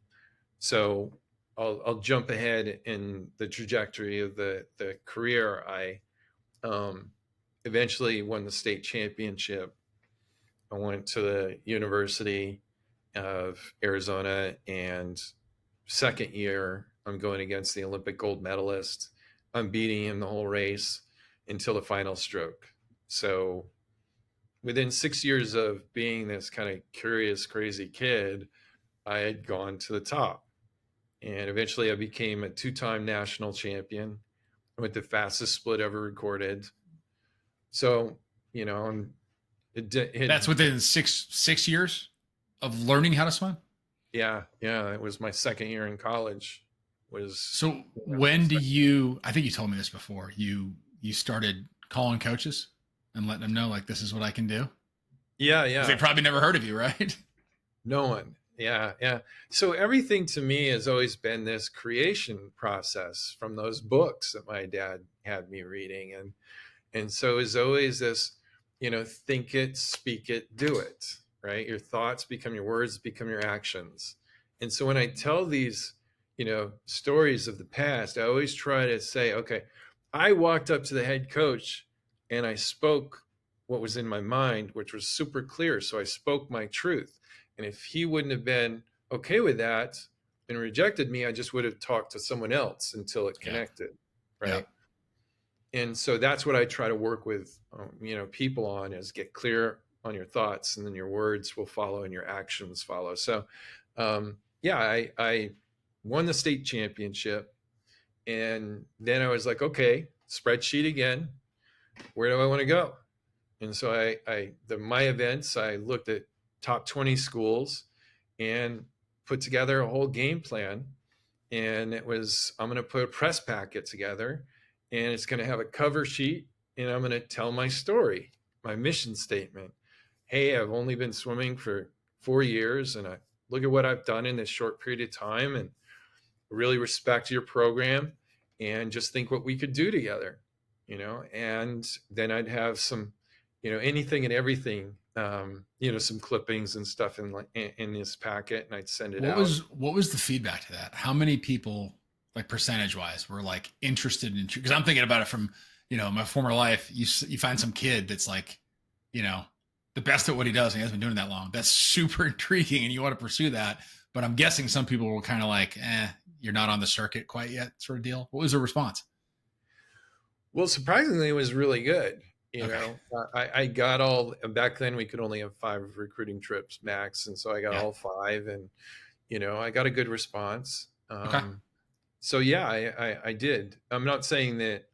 so I'll jump ahead in the trajectory of the career. I um, eventually won the state championship. I went to the University of Arizona, and second year, I'm going against the Olympic gold medalist. I'm beating him the whole race until the final stroke. So within 6 years of being this kind of curious, crazy kid, I had gone to the top. And eventually I became a two-time national champion with the fastest split ever recorded. So, you know, it That's within six years of learning how to swim. yeah, yeah, it was my second year in college was, So you know, when do you? I think you told me this before. You started calling coaches and letting them know like this is what I can do yeah, because they yeah. probably never heard of you, right? No one. Yeah, yeah. So everything to me has always been this creation process from those books that my dad had me reading. And so is always this, think it, speak it, do it, right? Your thoughts become your words, become your actions. And so when I tell these, stories of the past, I always try to say, okay, I walked up to the head coach and I spoke what was in my mind, which was super clear. So I spoke my truth. And if he wouldn't have been okay with that and rejected me, I just would have talked to someone else until it Yeah. connected, Yeah. right? And so that's what I try to work with people on, is get clear on your thoughts, and then your words will follow and your actions follow. So yeah, I won the state championship, and then I was like, okay, spreadsheet again, where do I want to go? And so my events, I looked at top 20 schools and put together a whole game plan. And it was, I'm going to put a press packet together, and it's going to have a cover sheet, and I'm going to tell my story, my mission statement. Hey, I've only been swimming for 4 years, and I look at what I've done in this short period of time, and really respect your program, and just think what we could do together, and then I'd have some, anything and everything, some clippings and stuff in this packet, and I'd send it out. What was the feedback to that? How many people, like percentage wise, were like interested in? Because I'm thinking about it from my former life. You find some kid that's like, you know, the best at what he does, and he hasn't been doing it that long. That's super intriguing, and you want to pursue that. But I'm guessing some people were kind of like, you're not on the circuit quite yet, sort of deal. What was the response? Well, surprisingly, it was really good. Okay. I got all, back then we could only have 5 recruiting trips max. And so I got Yeah. all 5, and, I got a good response. Okay. So yeah, I did. I'm not saying that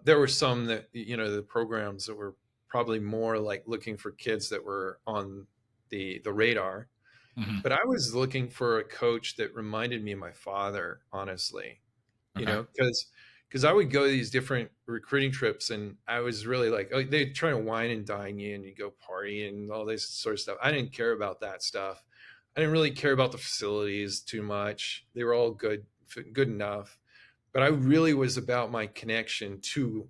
there were some that, the programs that were probably more like looking for kids that were on the radar, Hmm. but I was looking for a coach that reminded me of my father, honestly, Okay. because I would go to these different recruiting trips, and I was really like, oh, they try to wine and dine you, and you go party and all this sort of stuff. I didn't care about that stuff. I didn't really care about the facilities too much. They were all good enough, but I really was about my connection to,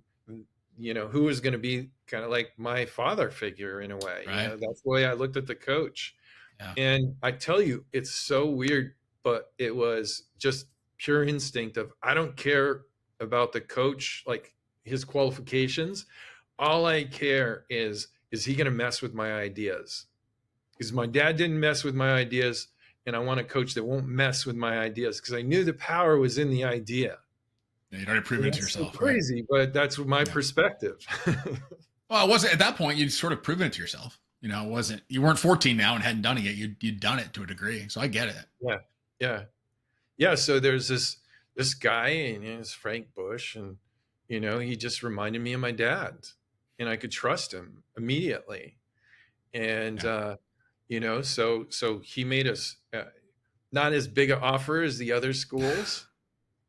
who was going to be kind of like my father figure in a way. Right. That's the way I looked at the coach. Yeah. And I tell you, it's so weird, but it was just pure instinct of, I don't care about the coach, like his qualifications. All I care is he going to mess with my ideas? Because my dad didn't mess with my ideas, and I want a coach that won't mess with my ideas, because I knew the power was in the idea. Yeah, you'd already And proven it to that's so yourself, right? crazy, but that's my Yeah. perspective. Well, it wasn't at that point. You'd sort of proven it to yourself. It wasn't. You weren't 14 now and hadn't done it yet. You'd done it to a degree. So I get it. Yeah, yeah. Yeah, so there's this guy, and it's Frank Bush, and he just reminded me of my dad, and I could trust him immediately. And Yeah. so he made us, not as big an offer as the other schools,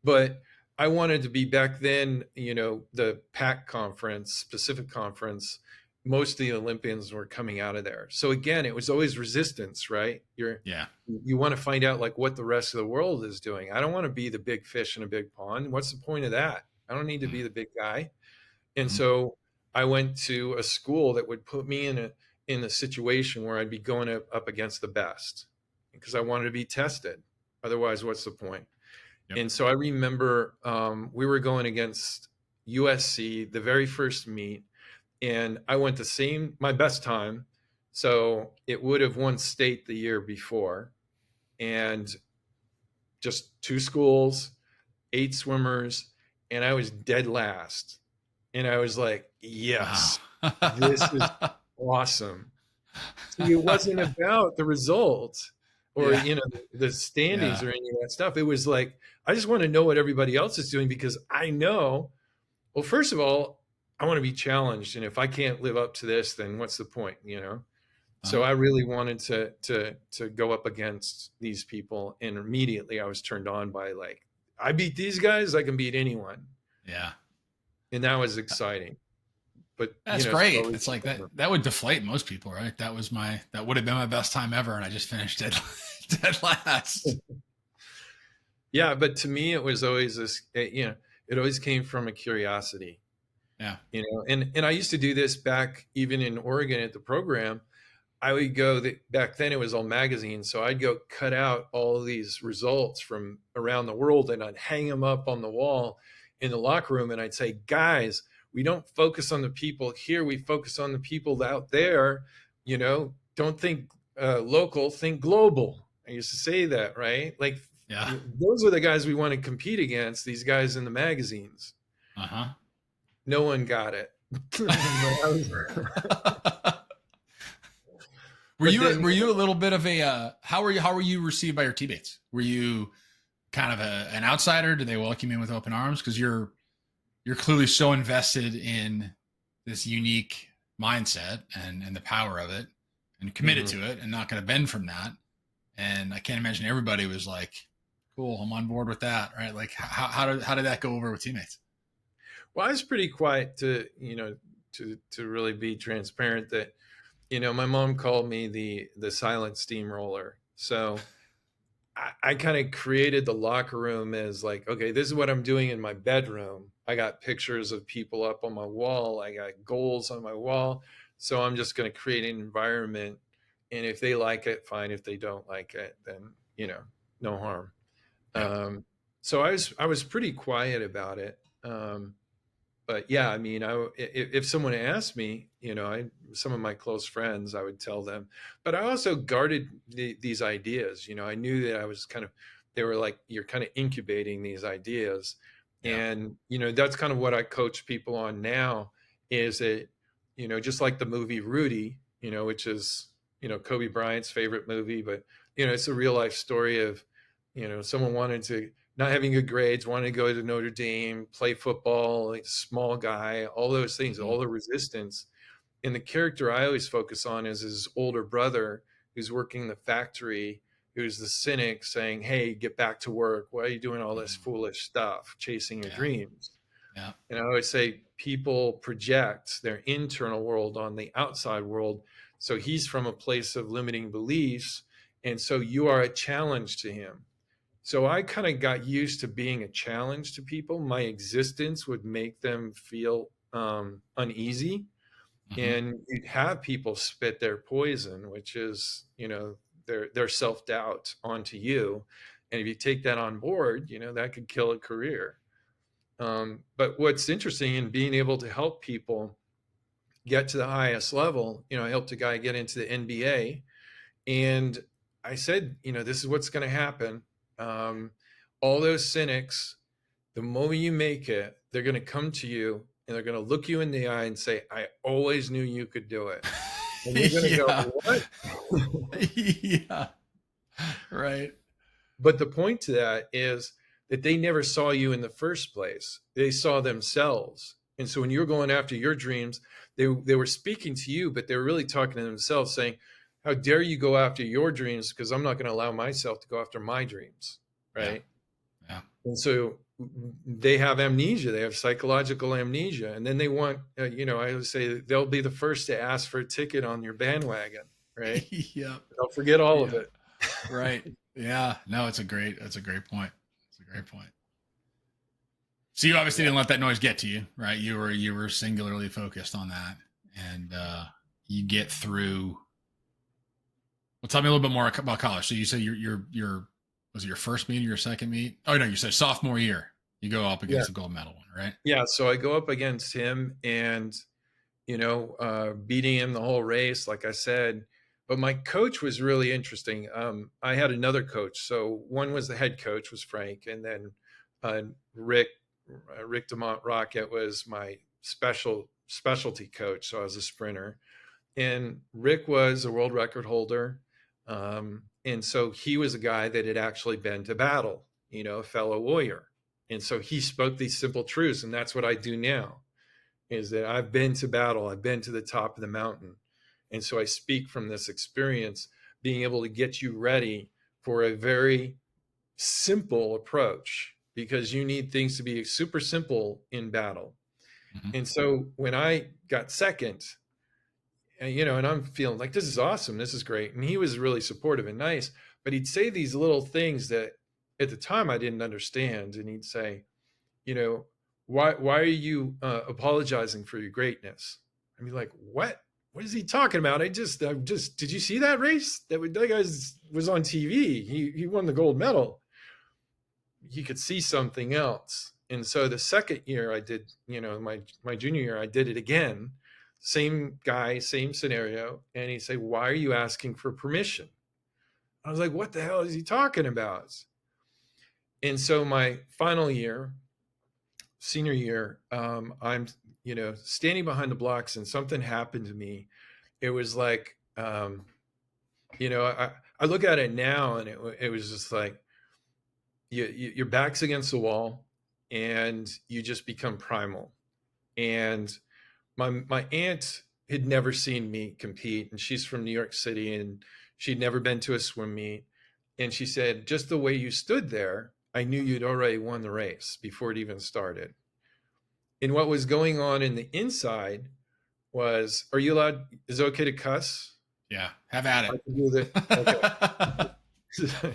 but I wanted to be, back then, the PAC conference, Pacific Conference. Most of the Olympians were coming out of there. So again, it was always resistance, right? Yeah. You want to find out like what the rest of the world is doing. I don't want to be the big fish in a big pond. What's the point of that? I don't need to be the big guy. And Mm-hmm. so I went to a school that would put me in the situation where I'd be going up against the best because I wanted to be tested. Otherwise, what's the point? Yep. And so I remember we were going against USC the very first meet, and I went the same, my best time. So it would have won state the year before, and just two schools, eight swimmers, and I was dead last. And I was like, Wow. yes, this is awesome. See, it wasn't about the result or, Yeah. the standings Yeah. or any of that stuff. It was like, I just want to know what everybody else is doing because I know, well, first of all, I want to be challenged. And if I can't live up to this, then what's the point? So Uh-huh. I really wanted to go up against these people. And immediately I was turned on by like, I beat these guys, I can beat anyone. Yeah. And that was exciting. But, That's great. slowly. It's like that would deflate most people, right? That would have been my best time ever. And I just finished dead, dead last. Yeah, but to me, it was always this. It always came from a curiosity. Yeah. And I used to do this back even in Oregon at the program. I would go back then it was all magazines, so I'd go cut out all these results from around the world and I'd hang them up on the wall in the locker room, and I'd say, guys, we don't focus on the people here, we focus on the people out there. Don't think local, think global. I used to say that, right? Like, Yeah. those are the guys we want to compete against, these guys in the magazines. Uh-huh. No one got it. But then, Were you a little bit of a how were you received by your teammates? Were you kind of an outsider? Did they welcome you with open arms? Because you're clearly so invested in this unique mindset and the power of it and committed Mhm. to it and not going to bend from that. And I can't imagine everybody was like, cool, I'm on board with that. Right. Like how did that go over with teammates? Well, I was pretty quiet to really be transparent that, my mom called me the silent steamroller. So I kind of created the locker room as like, okay, this is what I'm doing in my bedroom. I got pictures of people up on my wall. I got goals on my wall. So I'm just going to create an environment. And if they like it, fine. If they don't like it, then, no harm. Yeah. Um, so I was pretty quiet about it. But yeah, I mean, if someone asked me, some of my close friends, I would tell them. But I also guarded these ideas. I knew that I was they were like, you're kind of incubating these ideas, Yeah. and that's kind of what I coach people on now. Is that just like the movie Rudy, which is Kobe Bryant's favorite movie, but it's a real life story of someone wanted to not having good grades, wanting to go to Notre Dame, play football, like small guy, all those things, Mm-hmm. all the resistance. And the character I always focus on is his older brother who's working in the factory, who's the cynic saying, hey, get back to work. Why are you doing all this Mm-hmm. foolish stuff, chasing your Yeah. dreams? Yeah. And I always say people project their internal world on the outside world. So he's from a place of limiting beliefs. And so you are a challenge to him. So I kind of got used to being a challenge to people. My existence would make them feel uneasy, Mm-hmm. and you'd have people spit their poison, which is their self doubt onto you. And if you take that on board, that could kill a career. But what's interesting in being able to help people get to the highest level, I helped a guy get into the NBA, and I said, this is what's going to happen. Um, all those cynics, the moment you make it, they're going to come to you and they're going to look you in the eye and say, I always knew you could do it. And you're going to go, Yeah. what? Yeah. Right. But the point to that is that they never saw you in the first place. They saw themselves. And so when you're going after your dreams, they were speaking to you, but they were really talking to themselves, saying, how dare you go after your dreams? Because I'm not going to allow myself to go after my dreams. Yeah. Right. Yeah. And so they have amnesia, they have psychological amnesia. And then they want, I would say they'll be the first to ask for a ticket on your bandwagon. Right. Yeah. They'll forget all of Yeah. it. Right. Yeah. No, that's a great point. It's a great point. So you obviously Yeah. didn't let that noise get to you, right? You were singularly focused on that. And you get through. Well, tell me a little bit more about college. So you say your was it your first meet or your second meet? Oh no, you said sophomore year. You go up Yeah. against the gold medal one, right? Yeah. So I go up against him and, beating him the whole race, like I said. But my coach was really interesting. I had another coach. So one was the head coach, was Frank, and then uh, Rick, Rick DeMont Rocket was my specialty coach. So I was a sprinter, and Rick was a world record holder, and so he was a guy that had actually been to battle, a fellow warrior, and so he spoke these simple truths, and that's what I do now is that I've been to battle, I've been to the top of the mountain. And so I speak from this experience, being able to get you ready for a very simple approach because you need things to be super simple in battle. Mm-hmm. And so when I got second, and I'm feeling like this is awesome, this is great. And he was really supportive and nice, but he'd say these little things that at the time I didn't understand. And he'd say, you know, why are you apologizing for your greatness? I mean, like, what is he talking about? I'm just did you see that race that guy was on TV? He won the gold medal. He could see something else. And so the second year I did, my junior year, I did it again. Same guy, same scenario. And he'd say, why are you asking for permission? I was like, what the hell is he talking about? And so my final year, senior year, I'm, standing behind the blocks and something happened to me. It was like, I look at it now and it was just like, your back's against the wall and you just become primal. And my aunt had never seen me compete, and she's from New York City, and she'd never been to a swim meet. And she said, just the way you stood there, I knew you'd already won the race before it even started. And what was going on in the inside was, are you allowed? Is it okay to cuss? Yeah, have at I can do that. Okay.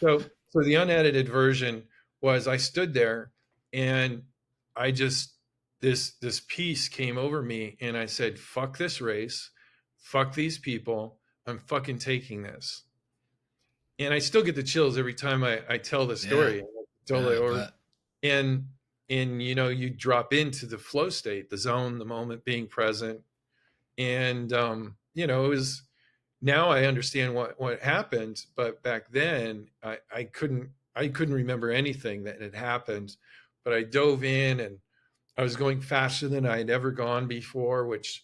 it. So the unedited version was I stood there and I just this peace came over me and I said, fuck this race, fuck these people, I'm fucking taking this. And I still get the chills every time I tell the Yeah, story. yeah, Totally I over. bet. And you drop into the flow state, the zone, the moment, being present. And it was, now I understand what happened, but back then I couldn't remember anything that had happened. But I dove in and I was going faster than I had ever gone before, which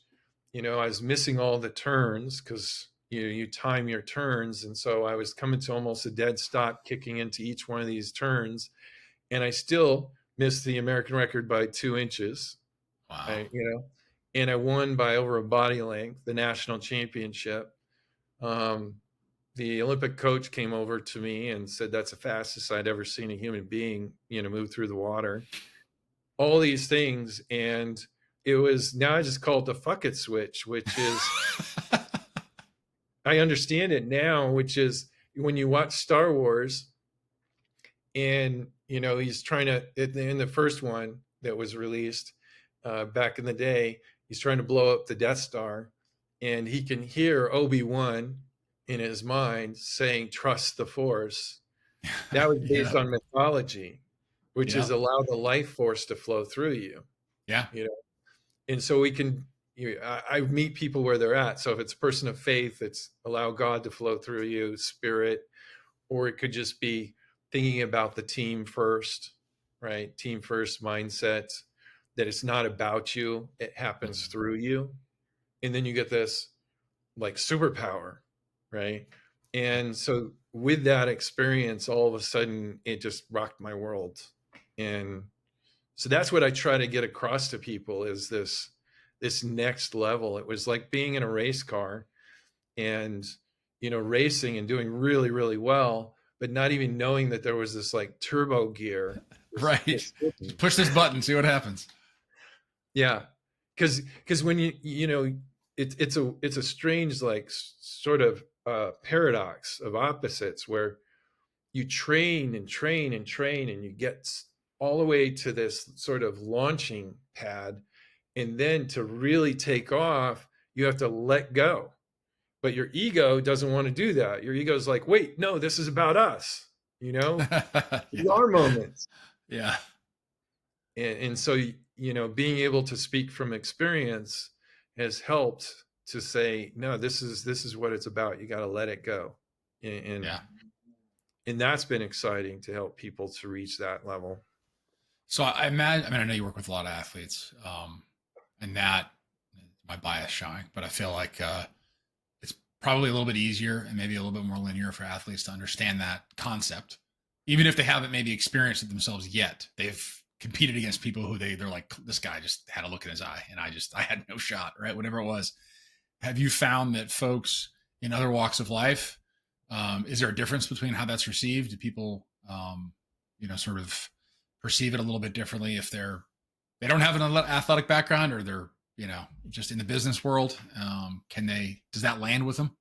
I was missing all the turns because you time your turns, and so I was coming to almost a dead stop, kicking into each one of these turns, and I still missed the American record by 2 inches. Wow. I you know, and I won by over a body length the national championship. Um, the Olympic coach came over to me and said, "That's the fastest I'd ever seen a human being, move through the water." All these things, and it was, now I just call it the fuck it switch, which is, I understand it now, which is when you watch Star Wars, and he's trying to, in the first one that was released back in the day, he's trying to blow up the Death Star, and he can hear Obi-Wan in his mind saying, trust the Force. That was based Yeah, on mythology, which is yeah, allow the life force to flow through you. yeah. you know and so we can, I meet people where they're at. So if it's a person of faith, it's allow God to flow through you, spirit. Or it could just be thinking about the team first, right? Team first mindset, that it's not about you, it happens Mhm. through you. And then you get this like superpower, right? And so with that experience, all of a sudden it just rocked my world. And so that's what I try to get across to people is this next level. It was like being in a race car and racing and doing really really well, but not even knowing that there was this like turbo gear, Right. this Just hidden. push this button, see what happens. Yeah, because when it's a strange like sort of paradox of opposites where you train and train and train and you get all the way to this sort of launching pad, and then to really take off You have to let go. But your ego doesn't want to do that. Your ego is like, wait, no, this is about us. You know, these Yeah. are moments. Yeah. And so, being able to speak from experience has helped to say, no, this is what it's about. You got to let it go. And, Yeah. and that's been exciting to help people to reach that level. So I imagine, I mean, I know you work with a lot of athletes, and that my bias showing, but I feel like it's probably a little bit easier and maybe a little bit more linear for athletes to understand that concept, even if they haven't maybe experienced it themselves yet. They've competed against people who they're like, this guy just had a look in his eye, and I had no shot, right? Whatever it was. Have you found that folks in other walks of life, is there a difference between how that's received? Do people, sort of perceive it a little bit differently if they don't have an athletic background, or they're, just in the business world? Does that land with them?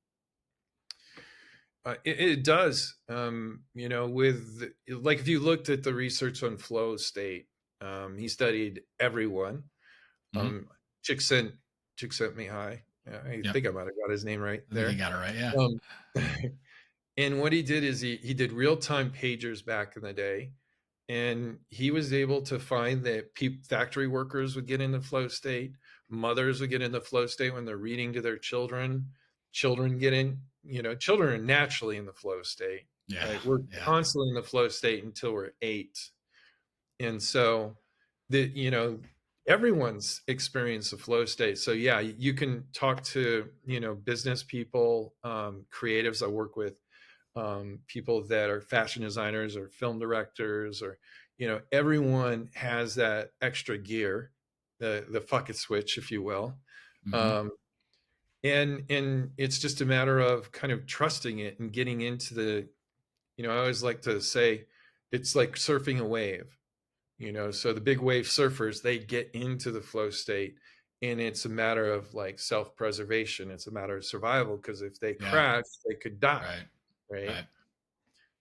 It does. With like if you looked at the research on flow state, he studied everyone. Mm-hmm. Um, Chick sent Chick sent me high. I Yep. think I might have got his name right I think you there. got it right. Yeah. Um, and what he did is he did real time pagers back in the day, and he was able to find that factory workers would get into flow state, mothers would get into flow state when they're reading to their children, children get in, children are naturally in the flow state, Yeah. right? We're Yeah. constantly in the flow state until we're 8. And so the everyone's experienced the flow state. So yeah, you can talk to business people, creatives. I work with people that are fashion designers or film directors, or everyone has that extra gear, the fuck it switch, if you will. Mm-hmm. um, and it's just a matter of kind of trusting it and getting into the I always like to say it's like surfing a wave. So the big wave surfers, they get into the flow state, and it's a matter of like self-preservation. It's a matter of survival, because if they Yeah. crash, they could die, Right. right? Right.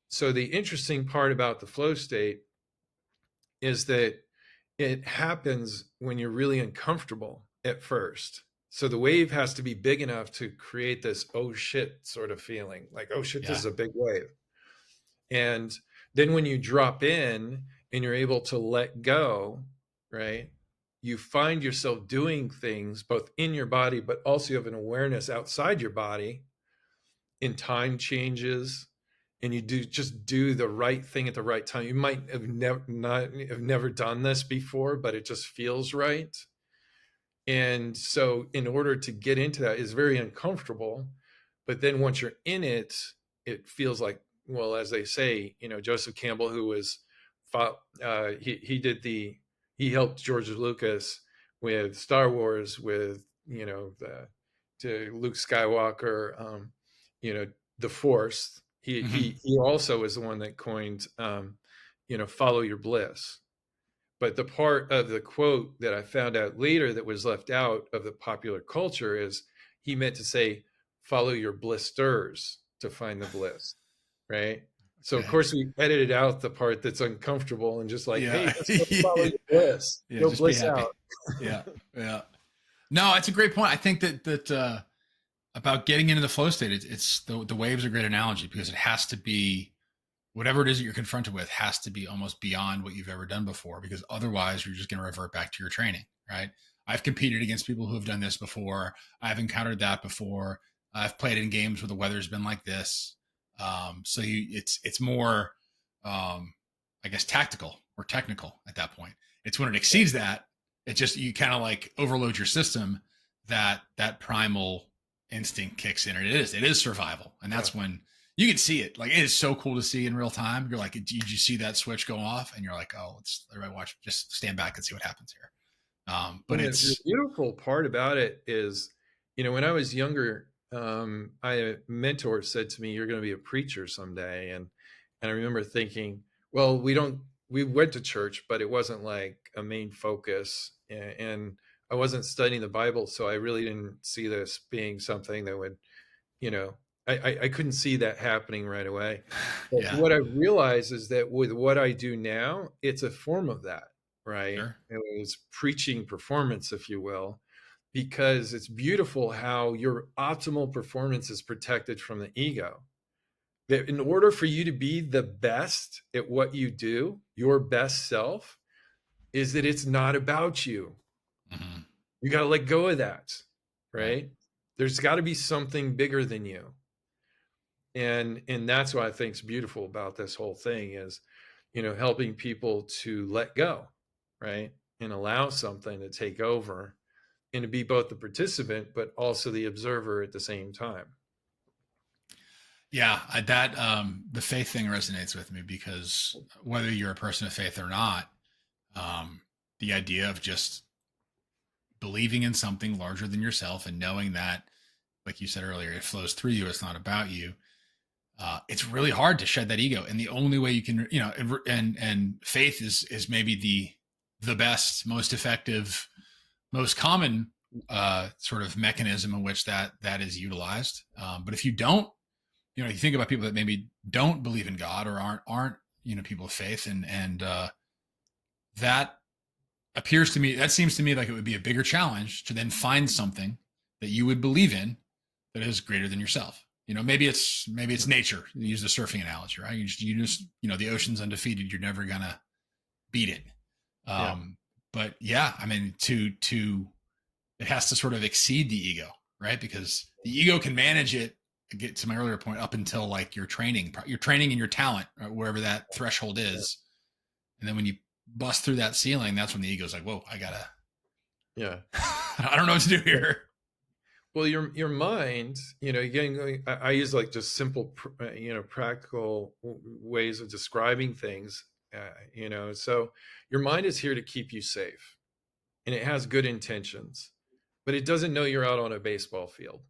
So the interesting part about the flow state is that it happens when you're really uncomfortable at first. So the wave has to be big enough to create this oh shit sort of feeling, like oh shit, this Yeah. is a big wave. And then when you drop in and you're able to let go, right? You find yourself doing things both in your body, but also you have an awareness outside your body in time changes, and you do the right thing at the right time. You might have never done this before, but it just feels right. And so in order to get into that is very uncomfortable, but then once you're in it, it feels like, well, as they say, Joseph Campbell, who was he helped George Lucas with Star Wars, with to Luke Skywalker, you know the Force. He Mm-hmm. he he also is the one that coined follow your bliss. But the part of the quote that I found out later that was left out of the popular culture is he meant to say, follow your blisters to find the bliss, right? So, of Okay. course, we edited out the part that's uncomfortable and just like, hey, Yeah. just go follow your bliss, Yeah. go Just be bliss happy. out. Yeah. Yeah. No, it's a great point. I think that about getting into the flow state, it's the waves are a great analogy, because it has to be, whatever it is that you're confronted with has to be almost beyond what you've ever done before, because otherwise you're just going to revert back to your training, right? I've competed against people who have done this before. I've encountered that before. I've played in games where the weather's been like this. It's more, um, I guess, tactical or technical at that point. It's when it exceeds that, it just, you kind of like overload your system, that primal instinct kicks in, and it is survival. And Yeah. that's when you can see it. Like, it is so cool to see in real time. You're like, did you see that switch go off? And you're like, oh, let's everybody watch, just stand back and see what happens here. But And the it's beautiful part about it is, when I was younger, a mentor said to me, "You're going to be a preacher someday," and I remember thinking, well, we went to church, but it wasn't like a main focus, and I wasn't studying the Bible, so I really didn't see this being something that would, you know, I couldn't see that happening right away. But yeah, what I realized is that with what I do now, it's a form of that, right? sure, It was preaching performance, if you will. because it's beautiful how your optimal performance is protected from the ego. That in order for you to be the best at what you do, your best self, is that it's not about you. Hmm. You got to let go of that, Right. right? There's got to be something bigger than you. And that's what I think is beautiful about this whole thing is, helping people to let go, right? And allow something to take over and to be both the participant but also the observer at the same time. Yeah, that the faith thing resonates with me because whether you're a person of faith or not, um, the idea of just believing in something larger than yourself and knowing that, like you said earlier, it flows through you. It's not about you. It's really hard to shed that ego, and the only way you can, and faith is maybe the best, most effective, most common sort of mechanism in which that is utilized. But if you don't, you think about people that maybe don't believe in God or aren't people of faith, and that appears to me, that seems to me like it would be a bigger challenge to then find something that you would believe in that is greater than yourself. Maybe it's nature. You use the surfing analogy, right? You just the ocean's undefeated. You're never gonna beat it. Yeah, Um, but yeah, I mean, to it has to sort of exceed the ego, right? Because the ego can manage it. Get to my earlier point, up until like your training and your talent, right, wherever that threshold yeah, is, and then when you bust through that ceiling, that's when the ego's like, "Whoa, I gotta, yeah. I don't know what to do Yeah. here." Well, your mind, again, I use like just simple, practical ways of describing things. So your mind is here to keep you safe, and it has good intentions, but it doesn't know you're out on a baseball field.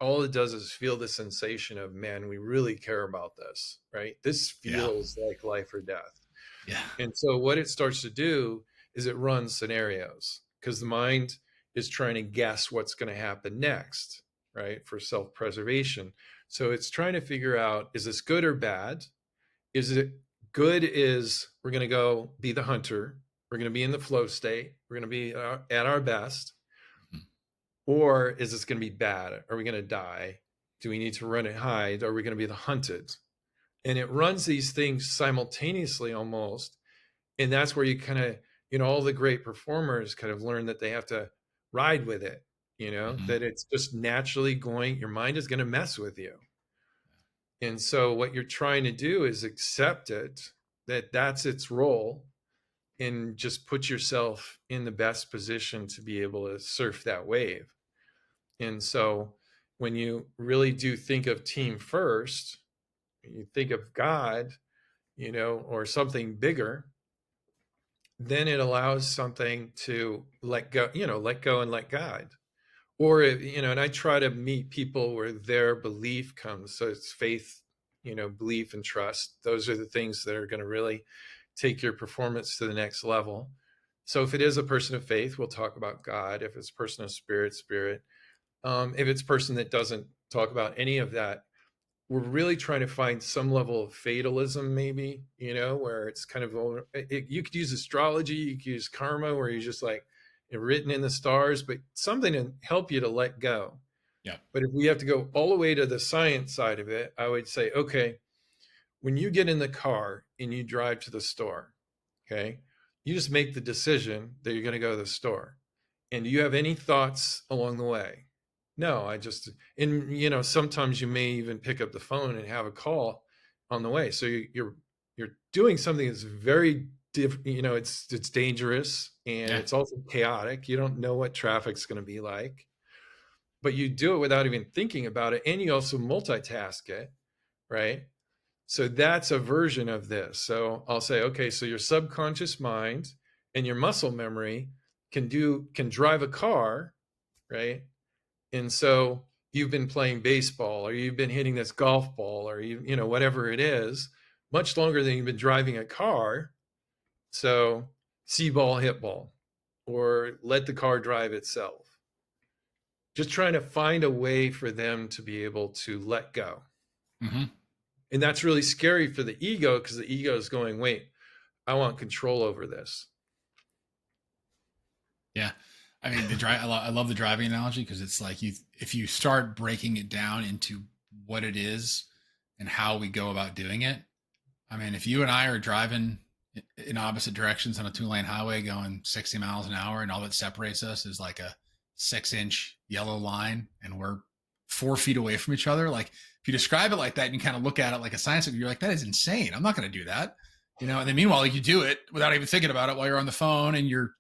All it does is feel the sensation of, man, we really care about this, right? This Yeah, feels like life or death. yeah, And so what it starts to do is it runs scenarios because the mind is trying to guess what's going to happen next, right? For self-preservation. So it's trying to figure out, is this good or bad? Is it good is we're going to go be the hunter. We're going to be in the flow state. We're going to be at our best. mhm, Or is this going to be bad? Are we going to die? Do we need to run and hide? Are we going to be the hunted? And it runs these things simultaneously almost. And that's where you kind of, all the great performers kind of learn that they have to ride with it, mhm, that it's just naturally going, your mind is going to mess with you. And so what you're trying to do is accept it, that that's its role, and just put yourself in the best position to be able to surf that wave. And so when you really do think of team first, you think of God, or something bigger, then it allows something to let go, let go and let God. Or, and I try to meet people where their belief comes. So it's faith, belief and trust. Those are the things that are going to really take your performance to the next level. So if it is a person of faith, we'll talk about God. If it's a person of spirit, spirit. If it's a person that doesn't talk about any of that, we're really trying to find some level of fatalism, maybe, where it's kind of, you could use astrology, you could use karma, where you're just like written in the stars, but something to help you to let go. yeah, But if we have to go all the way to the science side of it, I would say, okay, when you get in the car and you drive to the store, okay, you just make the decision that you're going to go to the store. And do you have any thoughts along the way? No, and sometimes you may even pick up the phone and have a call on the way. So you're doing something that's very different. It's dangerous and yeah, it's also chaotic. You don't know what traffic's going to be like, but you do it without even thinking about it, and you also multitask it, right? So that's a version of this. So I'll say, okay, so your subconscious mind and your muscle memory can drive a car, right? And so you've been playing baseball or you've been hitting this golf ball or whatever it is, much longer than you've been driving a car. So see ball, hit ball, or let the car drive itself. Just trying to find a way for them to be able to let go. hmm, And that's really scary for the ego because the ego is going, wait, I want control over this. yeah. I mean, I love the driving analogy because it's like if you start breaking it down into what it is and how we go about doing it. I mean, if you and I are driving in opposite directions on a 2-lane highway going 60 miles an hour, and all that separates us is like a 6-inch yellow line, and we're 4 feet away from each other, like if you describe it like that and you kind of look at it like a science, you're like, that is insane. I'm not going to do that. And then meanwhile, like, you do it without even thinking about it while you're on the phone and you're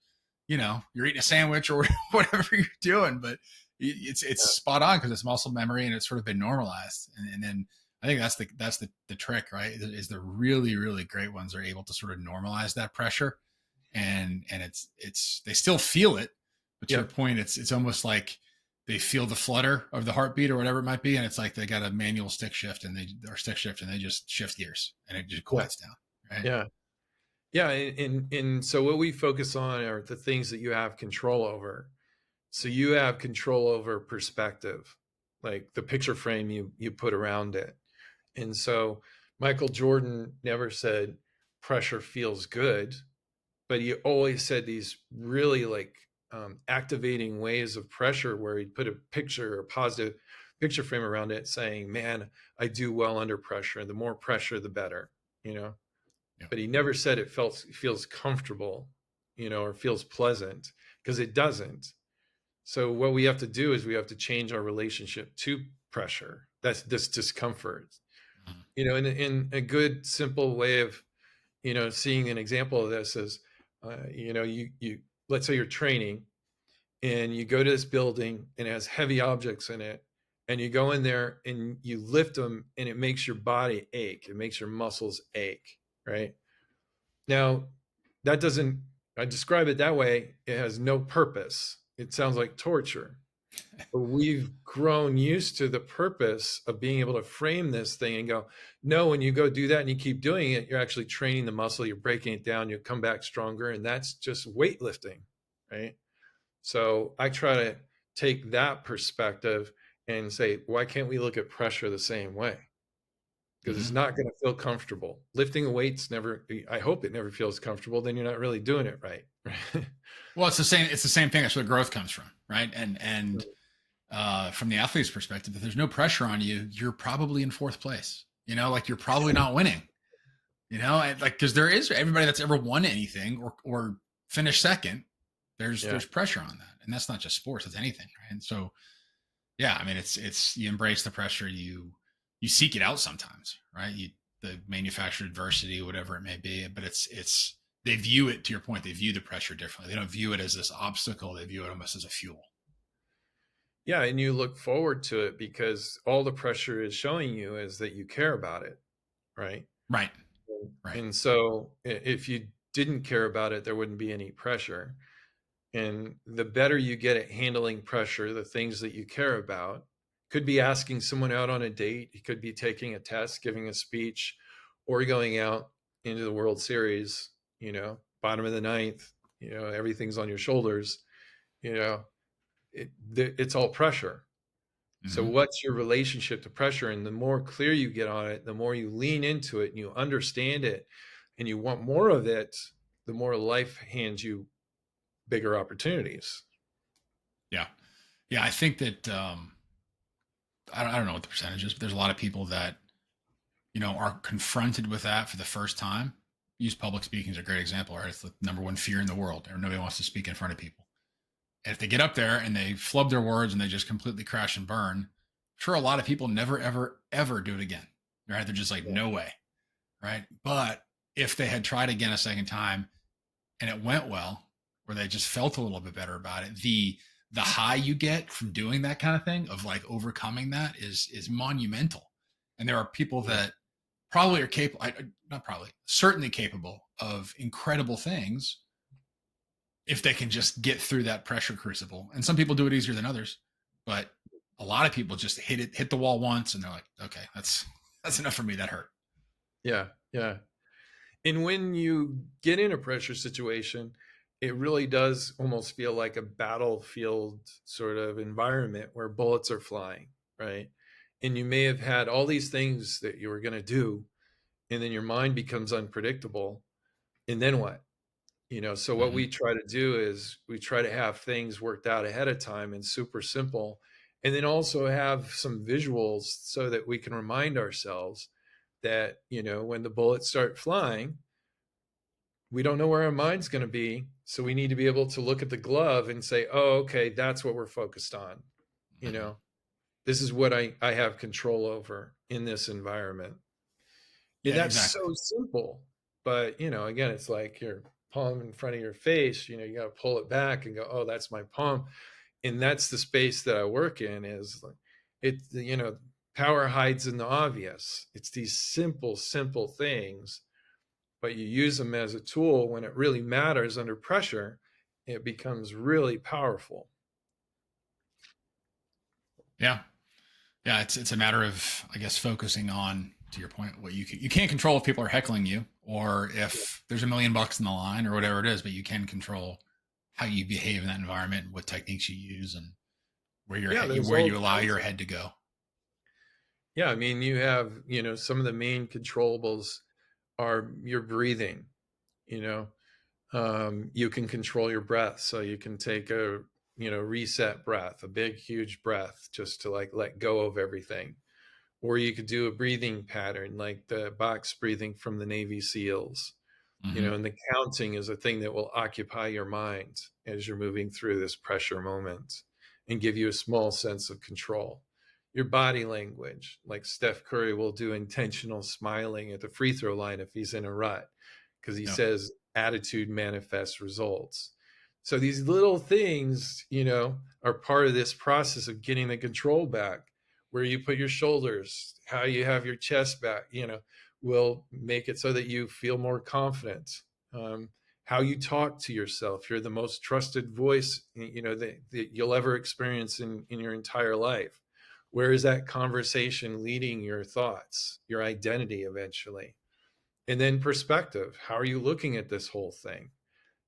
eating a sandwich or whatever you're doing. But it's Yeah. spot on because it's muscle memory and it's sort of been normalized. And then I think that's the trick, right? Is the really really great ones are able to sort of normalize that pressure, and it's they still feel it, but to your Yep. point, it's almost like they feel the flutter of the heartbeat or whatever it might be, and it's like they got a manual stick shift and they just shift gears and it just Yeah. quiets down, right? Yeah. Yeah. And so what we focus on are the things that you have control over. So you have control over perspective, like the picture frame you put around it. And so Michael Jordan never said pressure feels good, but he always said these really like activating waves of pressure where he'd put a picture or positive picture frame around it saying, man, I do well under pressure. The more pressure, the better, you know? Yeah. But he never said it feels comfortable, or feels pleasant, because it doesn't. So what we have to do is we have to change our relationship to pressure. That's this discomfort. Mhm. In a good simple way of seeing an example of this is, you let's say you're training and you go to this building and it has heavy objects in it, and you go in there and you lift them and it makes your body ache. It makes your muscles ache, right? Now, that doesn't, I describe it that way, it has no purpose. It sounds like torture. But we've grown used to the purpose of being able to frame this thing and go, no, when you go do that and you keep doing it, you're actually training the muscle, you're breaking it down, you'll come back stronger. And that's just weightlifting, right? So I try to take that perspective and say, why can't we look at pressure the same way? Because it's Mhm. not going to feel comfortable. Lifting weights never, I hope it never feels comfortable. Then you're not really doing it right. Well, it's the same thing. That's where growth comes from, right? And from the athlete's perspective, if there's no pressure on you, you're probably in fourth place. Like you're probably not winning. And like because there is everybody that's ever won anything or finished second. There's Yeah. there's pressure on that, and that's not just sports; it's anything, right? And so, yeah, I mean, it's you embrace the pressure, you seek it out sometimes, right? The manufactured adversity, whatever it may be, but it's they view it, to your point, they view the pressure differently. They don't view it as this obstacle; they view it almost as a fuel. Yeah. And you look forward to it because all the pressure is showing you is that you care about it. Right. Right, right. And so if you didn't care about it, there wouldn't be any pressure. And the better you get at handling pressure, the things that you care about, could be asking someone out on a date, it could be taking a test, giving a speech, or going out into the World Series, bottom of the ninth, everything's on your shoulders, you know, it's all pressure. So Hmm. what's your relationship to pressure? And the more clear you get on it, the more you lean into it and you understand it and you want more of it, the more life hands you bigger opportunities. Yeah, yeah. I think that I don't know what the percentage is, but there's a lot of people that are confronted with that for the first time. Use public speaking as a great example, right? It's the number one fear in the world, or nobody wants to speak in front of people. And if they get up there and they flub their words and they just completely crash and burn, I'm sure a lot of people never, ever, ever do it again. Right? They're just like, Yeah. no way. Right. But if they had tried again a second time and it went well, or they just felt a little bit better about it, the high you get from doing that kind of thing, of like overcoming that, is monumental. And there are people Yeah. that probably are capable, not probably, certainly capable of incredible things if they can just get through that pressure crucible. And some people do it easier than others, but a lot of people just hit the wall once and they're like, okay, that's enough for me. That hurt. Yeah. Yeah. And when you get in a pressure situation, it really does almost feel like a battlefield sort of environment where bullets are flying, right? And you may have had all these things that you were going to do, and then your mind becomes unpredictable. And then what? So what Hmm. we try to do is we try to have things worked out ahead of time and super simple, and then also have some visuals so that we can remind ourselves that, when the bullets start flying, we don't know where our mind's going to be. So we need to be able to look at the glove and say, oh, okay, that's what we're focused on. You Hmm. know, this is what I have control over in this environment. And Yeah, that's so exactly. simple. But, again, it's like your palm in front of your face, you got to pull it back and go, oh, that's my palm. And that's the space that I work in is like, power hides in the obvious. It's these simple, simple things, but you use them as a tool when it really matters under pressure. It becomes really powerful. Yeah, yeah. It's a matter of, I guess, focusing on, to your point, what you can't control if people are heckling you or if there's $1 million in the line or whatever it is, but you can control how you behave in that environment, what techniques you use, and Yeah, there's where all you allow kinds your of, head to go. yeah, I mean, you have, some of the main controllables are your breathing, you know, you can control your breath. So you can take a, reset breath, a big, huge breath just to like let go of everything. Or you could do a breathing pattern like the box breathing from the Navy SEALs, Hmm. and the counting is a thing that will occupy your mind as you're moving through this pressure moment and give you a small sense of control. Your body language, like Steph Curry will do intentional smiling at the free throw line if he's in a rut, because he Yep. says attitude manifests results. So these little things, are part of this process of getting the control back. Where you put your shoulders, how you have your chest back, will make it so that you feel more confident. Um, how you talk to yourself, you're the most trusted voice, that you'll ever experience in your entire life. Where is that conversation leading your thoughts, your identity eventually? And then perspective. How are you looking at this whole thing?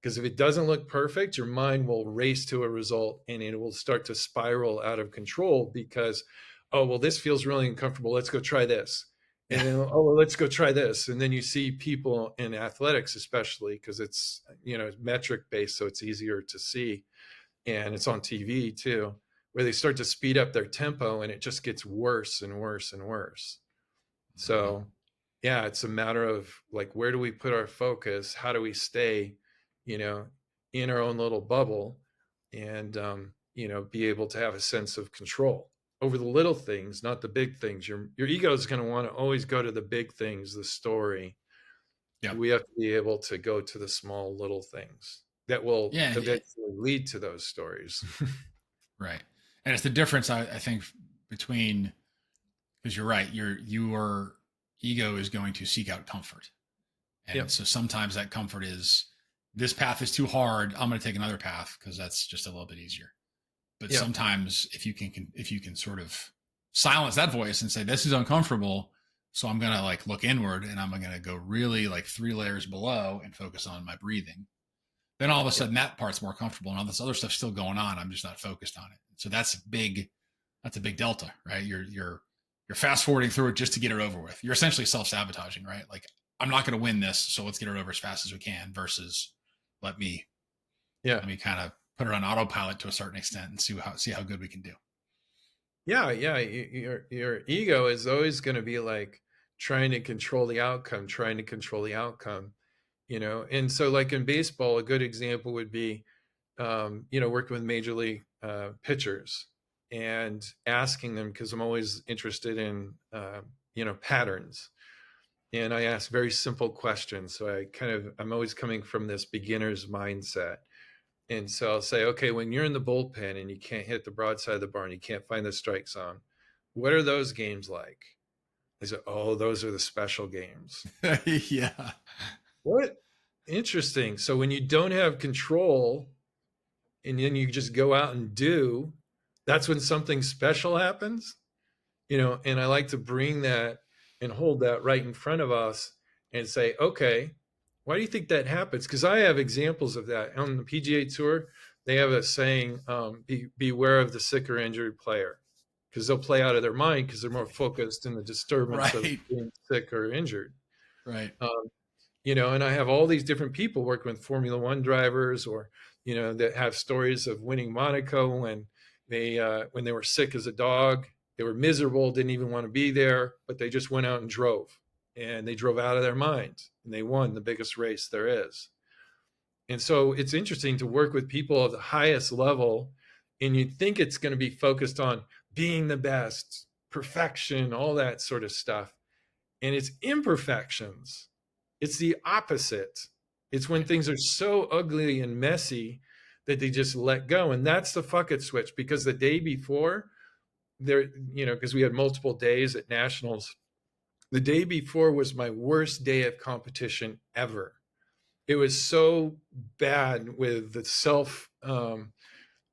Because if it doesn't look perfect, your mind will race to a result and it will start to spiral out of control because, oh, well, this feels really uncomfortable. Let's go try this. And Yeah. then, oh, well, let's go try this. And then you see people in athletics, especially because it's, metric based, so it's easier to see. And it's on TV too, where they start to speed up their tempo and it just gets worse and worse and worse. Hmm. So, yeah, it's a matter of like, where do we put our focus? How do we stay, you know, in our own little bubble and, be able to have a sense of control over the little things, not the big things. Your ego is going to want to always go to the big things, the story. Yep. We have to be able to go to the small little things that will Yeah. eventually lead to those stories. Right. And it's the difference, I think, between, because you're right, your ego is going to seek out comfort. And Yep. so sometimes that comfort is, this path is too hard, I'm going to take another path because that's just a little bit easier. But Yep. sometimes if you can sort of silence that voice and say, this is uncomfortable, so I'm going to like look inward and I'm going to go really like 3 layers below and focus on my breathing, then all of a Yep. sudden that part's more comfortable and all this other stuff's still going on, I'm just not focused on it. So that's a big delta, right? You're fast forwarding through it just to get it over with. You're essentially self-sabotaging, right? Like, I'm not going to win this, so let's get it over as fast as we can, versus let me Yeah. let me kind of put it on autopilot to a certain extent and see how good we can do. Yeah, yeah. Your ego is always going to be like trying to control the outcome, trying to control the outcome. And so like in baseball, a good example would be, working with major league pitchers and asking them because I'm always interested in, patterns. And I ask very simple questions. So I'm always coming from this beginner's mindset. And so I'll say, okay, when you're in the bullpen and you can't hit the broadside of the barn, you can't find the strike zone. What are those games like? They say, oh, those are the special games. Yeah. What? Interesting. So when you don't have control and then you just go out and do, that's when something special happens. And I like to bring that and hold that right in front of us and say, okay, why do you think that happens? Because I have examples of that on the PGA Tour. They have a saying, beware of the sick or injured player, because they'll play out of their mind because they're more focused in the disturbance of Right. being sick or injured. Right. Um, And I have all these different people working with Formula One drivers, or that have stories of winning Monaco when they were sick as a dog. They were miserable, didn't even want to be there, but they just went out and drove, and they drove out of their minds, and they won the biggest race there is. And so it's interesting to work with people of the highest level, and you think it's going to be focused on being the best, perfection, all that sort of stuff. And it's imperfections. It's the opposite. It's when Right. things are so ugly and messy that they just let go. And that's the fuck it switch, because the day before, because we had multiple days at nationals, the day before was my worst day of competition ever. It was so bad with the self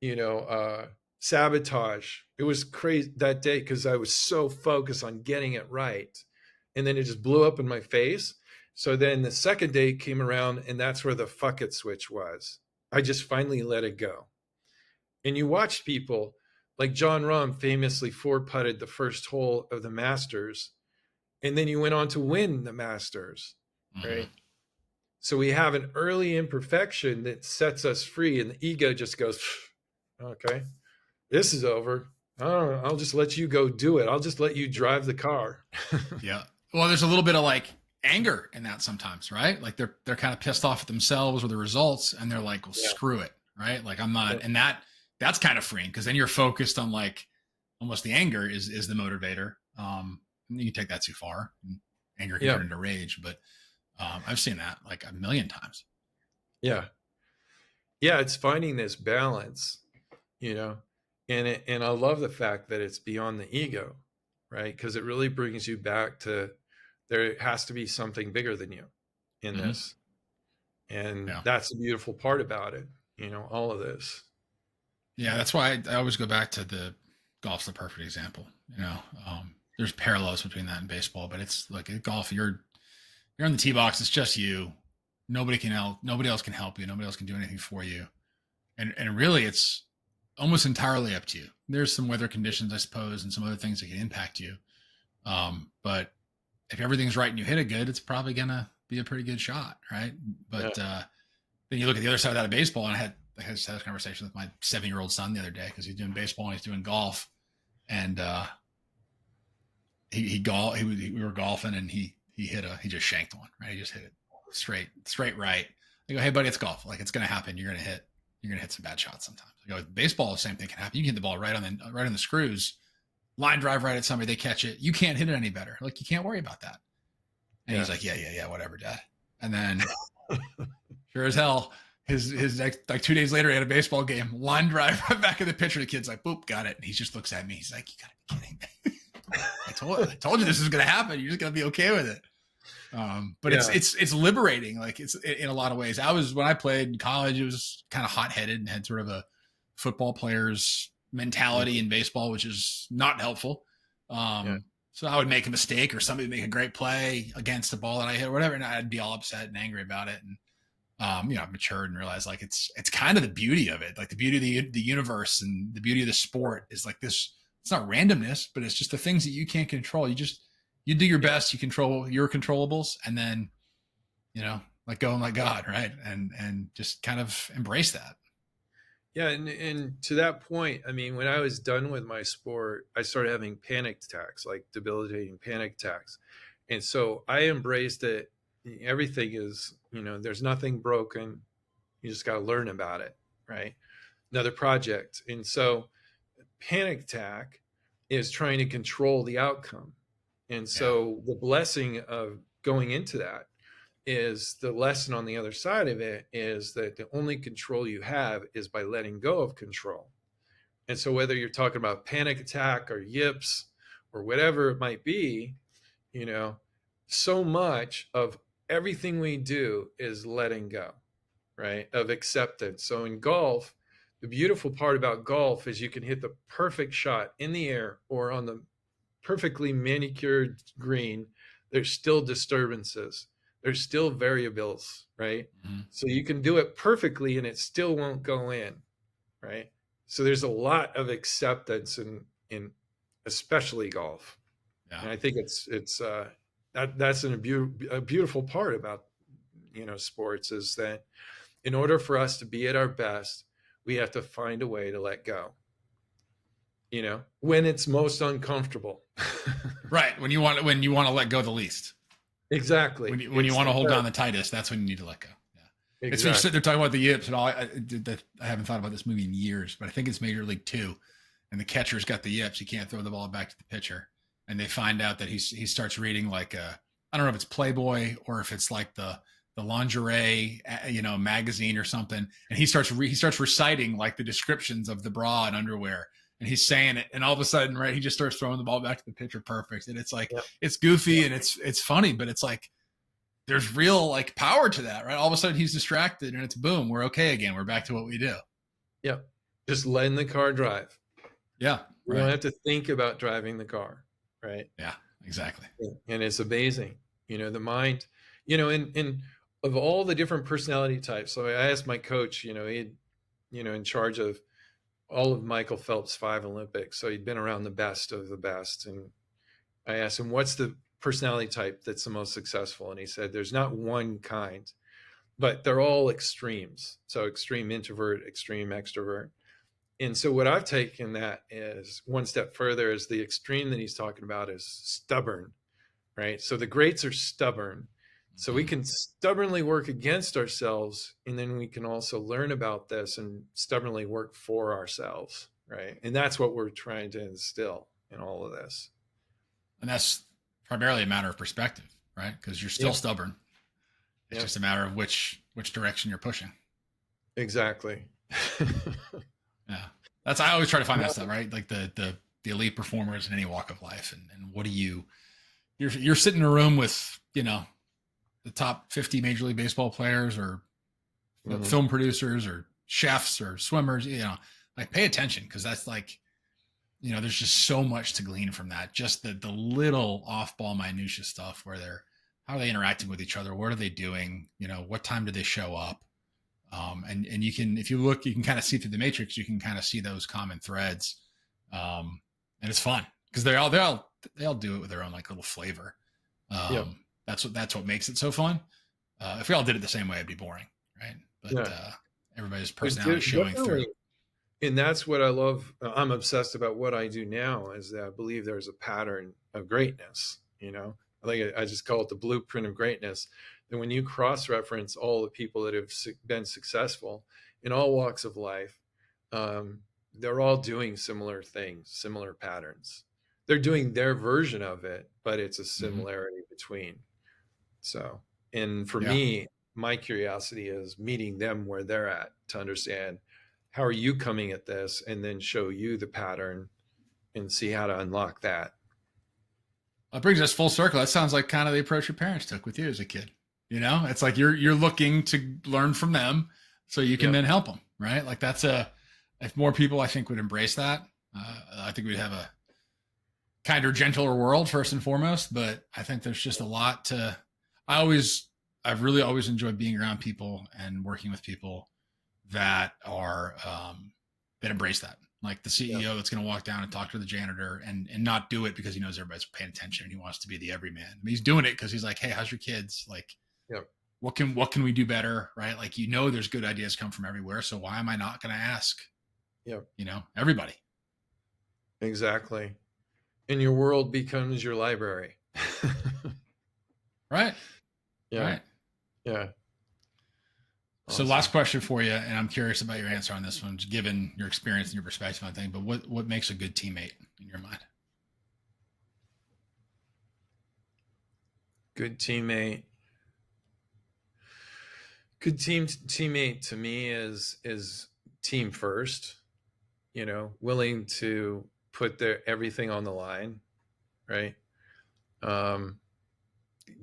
you know sabotage. It was crazy that day because I was so focused on getting it right, and then it just blew up in my face. So then the second day came around, and that's where the fuck it switch was. I just finally let it go. And you watched people like John Rahm famously four putted the first hole of the Masters, and then you went on to win the Masters, Hmm. right? So we have an early imperfection that sets us free, and the ego just goes, okay, this is over. Oh, I'll just let you go do it. I'll just let you drive the car. Yeah. Well, there's a little bit of like anger in that sometimes, right? Like they're kind of pissed off at themselves or the results, and they're like, "Well, Yeah. screw it," right? Like I'm Yeah. not, and that's kind of freeing because then you're focused on like almost the anger is the motivator. You can take that too far. Anger can Yeah. turn into rage, but I've seen that like a million times. Yeah. Yeah. It's finding this balance, you know, and I love the fact that it's beyond the ego, right? Because it really brings you back to there has to be something bigger than you in Hmm. this. And Yeah. that's the beautiful part about it, all of this. Yeah, that's why I always go back to the golf's the perfect example. There's parallels between that and baseball, but it's like in golf, you're on the tee box. It's just you. Nobody can help. Nobody else can help you. Nobody else can do anything for you. And really, it's almost entirely up to you. There's some weather conditions, I suppose, and some other things that can impact you. But if everything's right and you hit it good, it's probably gonna be a pretty good shot, right? Yeah. But then you look at the other side of that of baseball, and I just had a conversation with my 7-year-old son the other day because he's doing baseball and he's doing golf, and we were golfing and he just shanked one, right? He just hit it straight right. I go, hey buddy, it's golf. Like it's gonna happen. You're gonna hit some bad shots sometimes. I go, baseball, the same thing can happen. You can hit the ball right on the screws, line drive right at somebody, they catch it. You can't hit it any better. Like you can't worry about that. And Yeah. he's like, yeah, whatever, dad. And then sure as hell, his next like 2 days later, he had a baseball game, line drive right back in the pitcher. The kid's like, boop, got it. And he just looks at me. He's like, you gotta be kidding me. I told you this was gonna happen. You're just gonna be okay with it. But it's Yeah. it's it's liberating. Like it's in a lot of ways. When I played in college, it was kind of hot headed and had sort of a football player's mentality Mhm. in baseball, which is not helpful. Yeah. So I would make a mistake or somebody would make a great play against the ball that I hit or whatever, and I'd be all upset and angry about it. And I've matured and realized like it's kind of the beauty of it, like the beauty of the universe and the beauty of the sport is like this. It's not randomness, but it's just the things that you can't control. You do your Yeah. best, you control your controllables, and then let go and let God, right? And just kind of embrace that. Yeah, and to that point, I mean, when I was done with my sport, I started having panic attacks, like debilitating panic attacks. And so I embraced it. Everything is, there's nothing broken. You just got to learn about it, right? Another project. And so panic attack is trying to control the outcome. And Yeah. so the blessing of going into that is the lesson on the other side of it is that the only control you have is by letting go of control. And so whether you're talking about panic attack or yips or whatever it might be, you know, so much of everything we do is letting go, right? Of acceptance. So in golf, the beautiful part about golf is you can hit the perfect shot in the air or on the perfectly manicured green. There's still disturbances. There's still variables, right? Mm-hmm. So you can do it perfectly and it still won't go in, right? So there's a lot of acceptance in especially golf. Yeah. And I think it's that's a beautiful part about sports, is that in order for us to be at our best, we have to find a way to let go, when it's most uncomfortable. Right. When you want to let go the least. When Exactly. you It's want to hold the down the tightest, that's when you need to let go. Yeah. It's when you're sitting exactly. there talking about the yips and all. I haven't thought about this movie in years, but I think it's Major League Two, and the catcher's got the yips. He can't throw the ball back to the pitcher, and they find out that he starts reading like I don't know if it's Playboy or if it's like the lingerie magazine or something, and he starts reciting like the descriptions of the bra and underwear, and he's saying it, and all of a sudden, right, he just starts throwing the ball back to the pitcher perfect, and it's like Yep. it's goofy and it's funny, but it's like there's real like power to that, right? All of a sudden he's distracted and it's boom, we're okay again. We're back to what we do. Yep. Just letting the car drive. Yeah, You don't right. have to think about driving the car, right? Yeah, exactly. And it's amazing, the mind, and of all the different personality types. So I asked my coach, he, in charge of all of Michael Phelps' 5 Olympics. So he'd been around the best of the best. And I asked him, what's the personality type that's the most successful? And he said, there's not one kind, but they're all extremes. So extreme introvert, extreme extrovert. And so what I've taken that is one step further, is the extreme that he's talking about is stubborn, right? So the greats are stubborn. So we Mm-hmm. can stubbornly work against ourselves, and then we can also learn about this and stubbornly work for ourselves, right? And that's what we're trying to instill in all of this. And that's primarily a matter of perspective, right? Because you're still Yeah, stubborn. It's yeah, just a matter of which direction you're pushing. exactly. Yeah, that's I always try to find that stuff, right? Like the elite performers in any walk of life, and what do you're sitting in a room with the top 50 Major League Baseball players or Mhm. film producers or chefs or swimmers, like pay attention, because that's like there's just so much to glean from that. Just the little off ball minutia stuff where how are they interacting with each other? What are they doing? What time do they show up? And you can, if you look, you can kind of see through the matrix. You can kind of see those common threads, and it's fun because they all do it with their own like little flavor. Yeah, That's what makes it so fun. If we all did it the same way, it'd be boring, right? But yeah. everybody's There's personality showing through. definitely, and that's what I love. I'm obsessed about what I do now, is that I believe there's a pattern of greatness. I just call it the blueprint of greatness. And when you cross reference all the people that have been successful in all walks of life, um, they're all doing similar things, similar patterns. They're doing their version of it, but it's a Mm-hmm. similarity between. So, and for Yeah. me, my curiosity is meeting them where they're at to understand, how are you coming at this, and then show you the pattern and see how to unlock that. That brings us full circle. That sounds like kind of the approach your parents took with you as a kid. It's like you're looking to learn from them so you can Yep. then help them, right? Like if more people I think would embrace that, I think we'd have a kinder, gentler world first and foremost. But I think there's just a lot to. I've really always enjoyed being around people and working with people that are that embrace that. Like the Yep. CEO that's going to walk down and talk to the janitor and not do it because he knows everybody's paying attention and he wants to be the everyman. I mean, he's doing it because he's like, hey, how's your kids? Like, Yep. what can we do better, right? Like, there's good ideas come from everywhere, so why am I not going to ask? Yep. Everybody. Exactly. And your world becomes your library. Right. Yeah. Right. Yeah. So Awesome. last question for you, and I'm curious about your answer on this one, given your experience and your perspective on things. But what makes a good teammate in your mind? Good teammate. Good teammate to me is team first, willing to put their everything on the line, right? Um,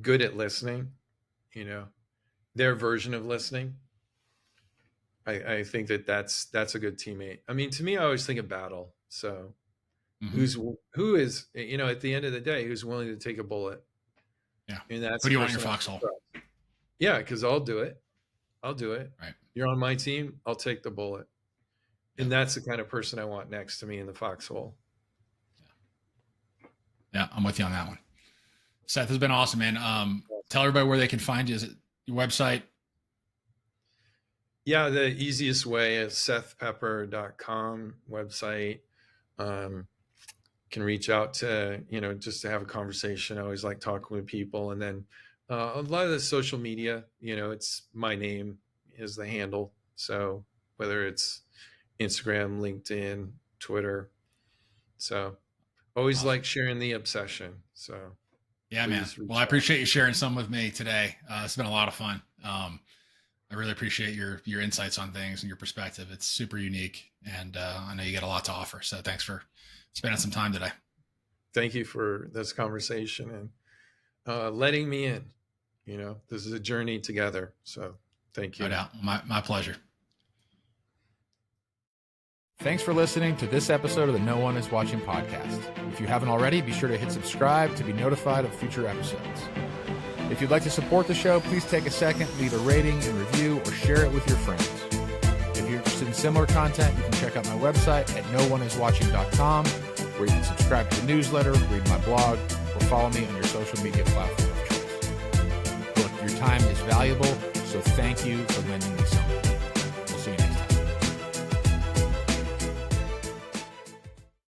good at listening, you know, their version of listening. I think that's a good teammate. I mean, to me, I always think of battle. So Mm-hmm. who is, at the end of the day, who's willing to take a bullet, Yeah. and that's Who the do you want in your person I foxhole? trust. Yeah, because I'll do it. I'll do it. Right. You're on my team. I'll take the bullet, Yep. and that's the kind of person I want next to me in the foxhole. Yeah, I'm with you on that one. Seth, has been awesome, man. Tell everybody where they can find you. Is it Your website? Yeah, the easiest way is sethpepper.com website. Can reach out to, just to have a conversation. I always like talking with people. And then a lot of the social media, it's my name is the handle. So whether it's Instagram, LinkedIn, Twitter. So always Awesome. like sharing the obsession. So Yeah, man. please Well, I reach out. appreciate you sharing some with me today. It's been a lot of fun. I really appreciate your insights on things and your perspective. It's super unique, and I know you got a lot to offer. So thanks for spending some time today. Thank you for this conversation and letting me in. This is a journey together. So thank No you. doubt. My pleasure. Thanks for listening to this episode of the No One Is Watching podcast. If you haven't already, be sure to hit subscribe to be notified of future episodes. If you'd like to support the show, please take a second, leave a rating and review, or share it with your friends. If you're interested in similar content, you can check out my website at nooneiswatching.com, where you can subscribe to the newsletter, read my blog, or follow me on your social media platform of choice. Look, your time is valuable, so thank you for lending me some.